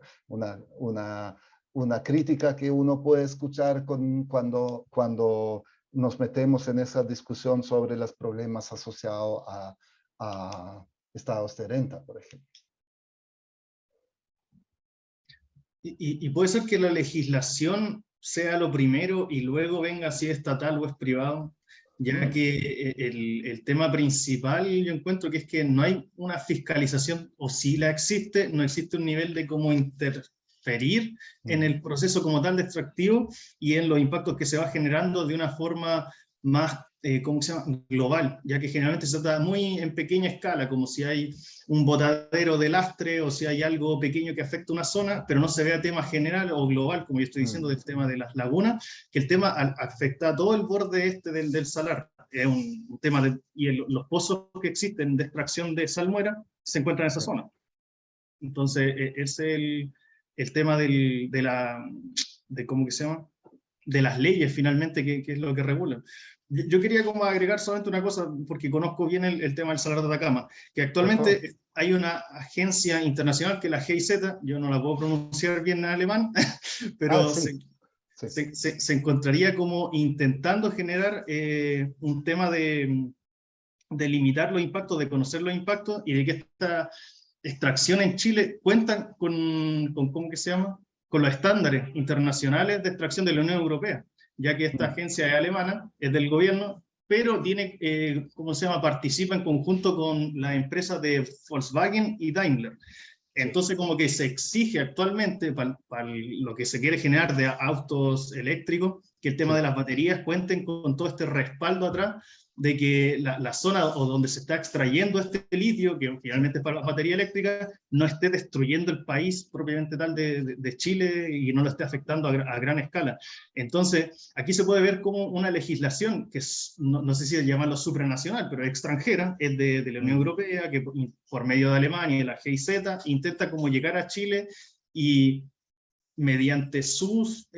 Speaker 2: Una crítica que uno puede escuchar cuando nos metemos en esa discusión sobre los problemas asociados a estados de renta, por ejemplo.
Speaker 4: Y puede ser que la legislación sea lo primero y luego venga si es estatal o es privado, ya que el tema principal yo encuentro que es que no hay una fiscalización, o si la existe, no existe un nivel de cómo interferir en el proceso como tal de extractivo y en los impactos que se va generando de una forma más ¿cómo se llama? Global, ya que generalmente se trata muy en pequeña escala, como si hay un botadero de lastre o si hay algo pequeño que afecta una zona, pero no se ve a tema general o global, como yo estoy diciendo, del tema de las lagunas, que el tema afecta a todo el borde del salar. es un tema y los pozos que existen de extracción de salmuera se encuentran en esa zona. Entonces, es el tema ¿cómo que se llama? De las leyes finalmente, que es lo que regulan. Yo quería como agregar solamente una cosa, porque conozco bien el tema del Salar de Atacama, que actualmente hay una agencia internacional que es la GIZ, yo no la puedo pronunciar bien en alemán, pero
Speaker 2: sí.
Speaker 4: Se encontraría como intentando generar un tema de limitar los impactos, de conocer los impactos, y de que esta extracción en Chile cuentan con ¿cómo que se llama? Con los estándares internacionales de extracción de la Unión Europea, ya que esta agencia es alemana, es del gobierno, pero tiene, ¿cómo se llama? Participa en conjunto con las empresas de Volkswagen y Daimler. Entonces, como que se exige actualmente, para lo que se quiere generar de autos eléctricos, que el tema de las baterías cuenten con todo este respaldo atrás, de que la zona o donde se está extrayendo este litio, que finalmente es para las baterías eléctricas, no esté destruyendo el país propiamente tal de Chile y no lo esté afectando a gran escala. Entonces, aquí se puede ver como una legislación que no sé si llamarlo supranacional, pero es extranjera, es de la Unión Europea, que por medio de Alemania y de la GIZ intenta como llegar a Chile y mediante sus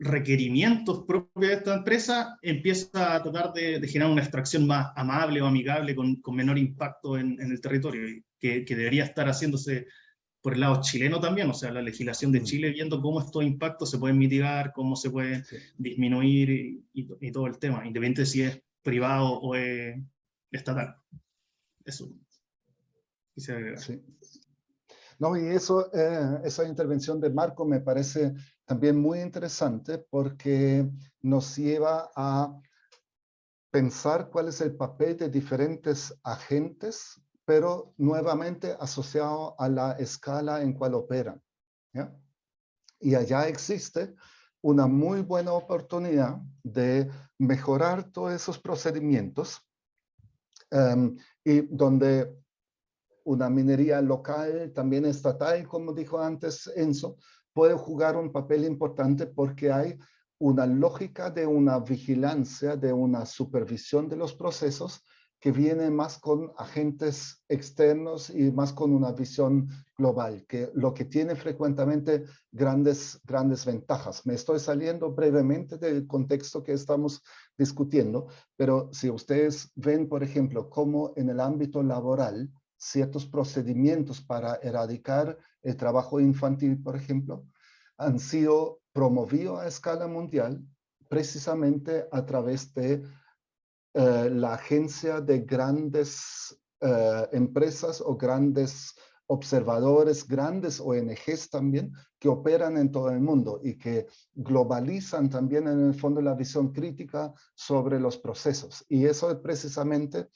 Speaker 4: requerimientos propios de esta empresa, empieza a tratar de generar una extracción más amable o amigable, con menor impacto en el territorio, que debería estar haciéndose por el lado chileno también, o sea, la legislación de Chile viendo cómo estos impactos se pueden mitigar, cómo se pueden disminuir y todo el tema, independientemente de si es privado o es estatal. Eso quisiera agregar.
Speaker 2: Sí. No, y eso, esa intervención de Marco me parece también muy interesante, porque nos lleva a pensar cuál es el papel de diferentes agentes, pero nuevamente asociado a la escala en cual operan, ¿ya? Y allá existe una muy buena oportunidad de mejorar todos esos procedimientos, y donde una minería local, también estatal, como dijo antes Enzo, puede jugar un papel importante, porque hay una lógica de una vigilancia, de una supervisión de los procesos, que viene más con agentes externos y más con una visión global, que lo que tiene frecuentemente grandes ventajas. Me estoy saliendo brevemente del contexto que estamos discutiendo, pero si ustedes ven, por ejemplo, cómo en el ámbito laboral ciertos procedimientos para erradicar el trabajo infantil, por ejemplo, han sido promovidos a escala mundial precisamente a través de la agencia de grandes empresas o grandes observadores, grandes ONGs también, que operan en todo el mundo y que globalizan también en el fondo la visión crítica sobre los procesos. Y eso es precisamente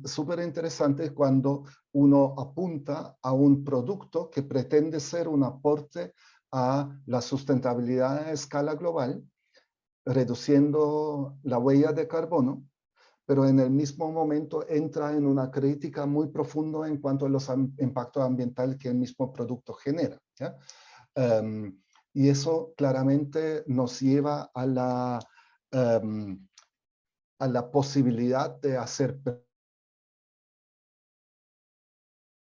Speaker 2: súper interesante cuando uno apunta a un producto que pretende ser un aporte a la sustentabilidad a escala global, reduciendo la huella de carbono, pero en el mismo momento entra en una crítica muy profunda en cuanto a los impactos ambientales que el mismo producto genera, ¿ya? Y eso claramente nos lleva a la posibilidad de hacer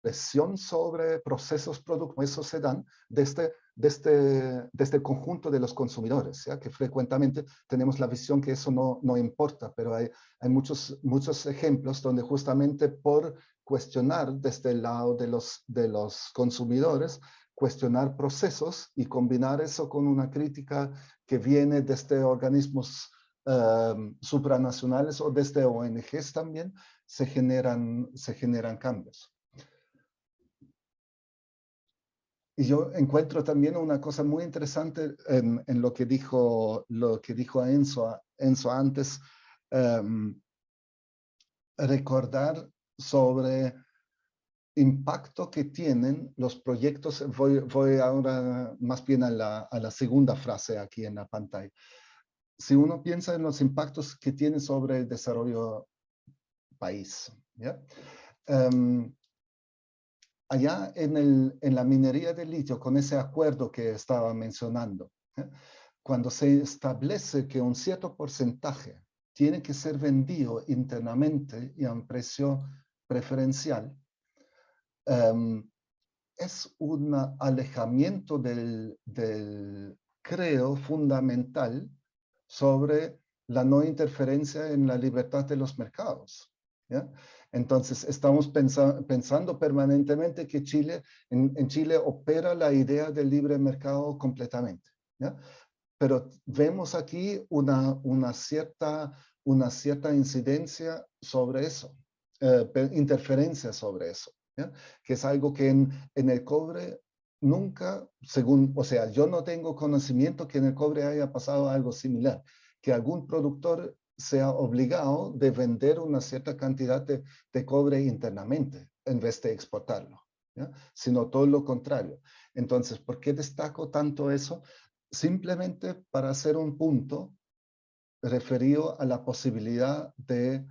Speaker 2: presión sobre procesos productivos. Eso se dan desde el conjunto de los consumidores, ¿ya? Que frecuentemente tenemos la visión que eso no importa, pero hay muchos ejemplos donde justamente por cuestionar desde el lado de los consumidores, cuestionar procesos y combinar eso con una crítica que viene desde organismos supranacionales o desde ONGs también, se generan cambios. Y yo encuentro también una cosa muy interesante en lo que dijo Enzo antes, recordar sobre impacto que tienen los proyectos. Voy ahora más bien a la segunda frase aquí en la pantalla. Si uno piensa en los impactos que tiene sobre el desarrollo país, ¿ya? Allá en la minería de litio, con ese acuerdo que estaba mencionando, ¿eh? Cuando se establece que un cierto porcentaje tiene que ser vendido internamente y a un precio preferencial, es un alejamiento del credo fundamental sobre la no interferencia en la libertad de los mercados, ¿ya? Entonces, estamos pensando permanentemente que en Chile opera la idea del libre mercado completamente, ¿ya? Pero vemos aquí una cierta incidencia sobre eso, interferencia sobre eso, ¿ya? Que es algo que en el cobre nunca, o sea, yo no tengo conocimiento que en el cobre haya pasado algo similar, que algún productor sea obligado de vender una cierta cantidad de cobre internamente en vez de exportarlo, ¿ya? Sino todo lo contrario. Entonces, ¿por qué destaco tanto eso? Simplemente para hacer un punto referido a la posibilidad de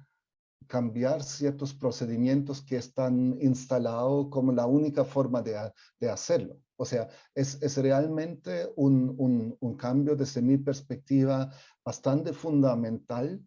Speaker 2: cambiar ciertos procedimientos que están instalados como la única forma de hacerlo. O sea, es realmente un cambio desde mi perspectiva bastante fundamental,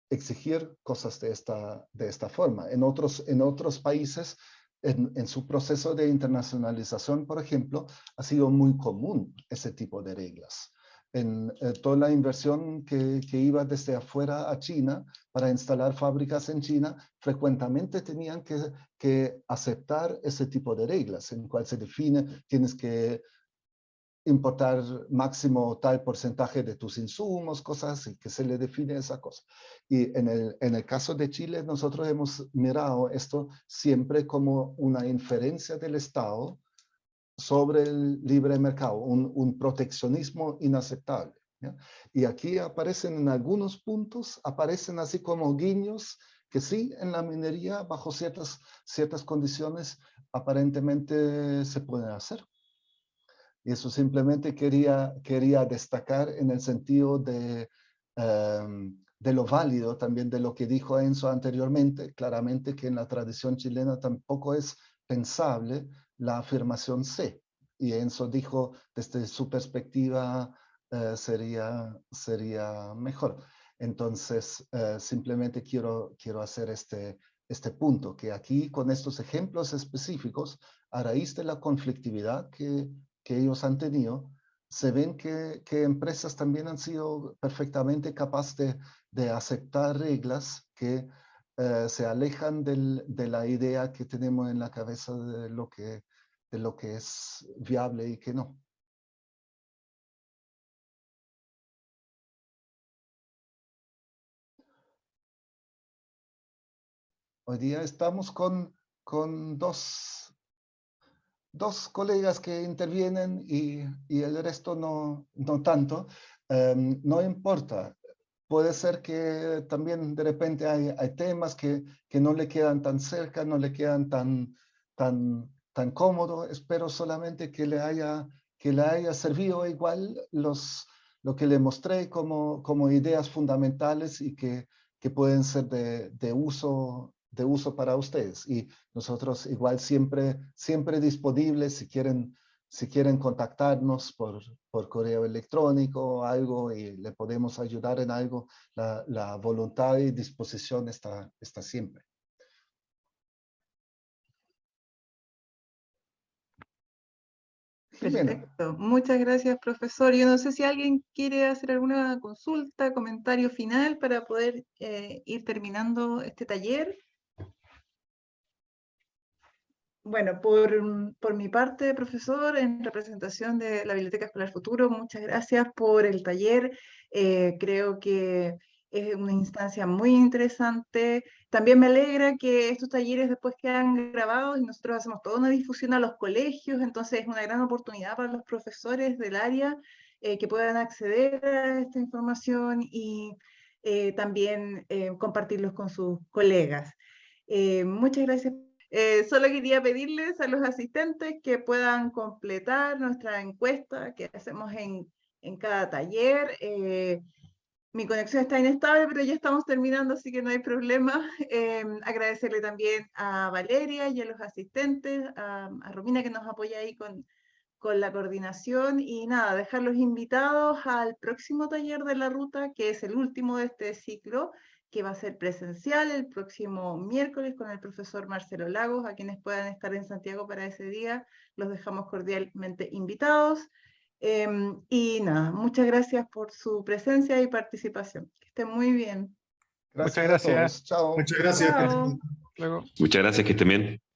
Speaker 2: exigir cosas de esta forma. En otros países, en su proceso de internacionalización, por ejemplo, ha sido muy común ese tipo de reglas. En toda la inversión que iba desde afuera a China para instalar fábricas en China, frecuentemente tenían que aceptar ese tipo de reglas, en cual se define, tienes que importar máximo tal porcentaje de tus insumos, cosas así, que se le define esa cosa. Y en el caso de Chile, nosotros hemos mirado esto siempre como una inferencia del Estado sobre el libre mercado, un proteccionismo inaceptable, ¿ya? Y aquí aparecen en algunos puntos, aparecen así como guiños, que sí, en la minería, bajo ciertas condiciones, aparentemente se pueden hacer. Y eso simplemente quería destacar en el sentido de lo válido también de lo que dijo Enzo anteriormente, claramente que en la tradición chilena tampoco es pensable la afirmación C. Y Enzo dijo, desde su perspectiva, sería mejor. Entonces, simplemente quiero hacer este punto, que aquí con estos ejemplos específicos, a raíz de la conflictividad que ellos han tenido, se ven que empresas también han sido perfectamente capaces de aceptar reglas que se alejan de la idea que tenemos en la cabeza de lo que es viable y que no. Hoy día estamos con dos colegas que intervienen y el resto no tanto. No importa. Puede ser que también de repente hay temas que no le quedan tan cerca, no le quedan tan cómodo. Espero solamente que le haya servido igual lo que le mostré como ideas fundamentales y que pueden ser de uso para ustedes. Y nosotros igual siempre disponibles si quieren contactarnos por correo electrónico o algo y le podemos ayudar en algo, la voluntad y disposición está siempre. Jimena.
Speaker 1: Perfecto. Muchas gracias, profesor. Yo no sé si alguien quiere hacer alguna consulta, comentario final para poder ir terminando este taller. Bueno, por mi parte, profesor, en representación de la Biblioteca Escolar Futuro, muchas gracias por el taller. Creo que es una instancia muy interesante. También me alegra que estos talleres después quedan grabados y nosotros hacemos toda una difusión a los colegios, entonces es una gran oportunidad para los profesores del área que puedan acceder a esta información y también compartirlos con sus colegas. Muchas gracias. Solo quería pedirles a los asistentes que puedan completar nuestra encuesta que hacemos en cada taller. Mi conexión está inestable, pero ya estamos terminando, así que no hay problema. Agradecerle también a Valeria y a los asistentes, a Romina que nos apoya ahí con con la coordinación y nada, dejarlos invitados al próximo taller de la ruta, que es el último de este ciclo, que va a ser presencial el próximo miércoles con el profesor Marcelo Lagos. A quienes puedan estar en Santiago para ese día, los dejamos cordialmente invitados. Y nada, muchas gracias por su presencia y participación. Que estén muy bien.
Speaker 2: Gracias
Speaker 3: Muchas gracias.
Speaker 2: a todos. Chao.
Speaker 4: Muchas gracias.
Speaker 1: Chao.
Speaker 3: Luego.
Speaker 5: Muchas gracias, que estén bien.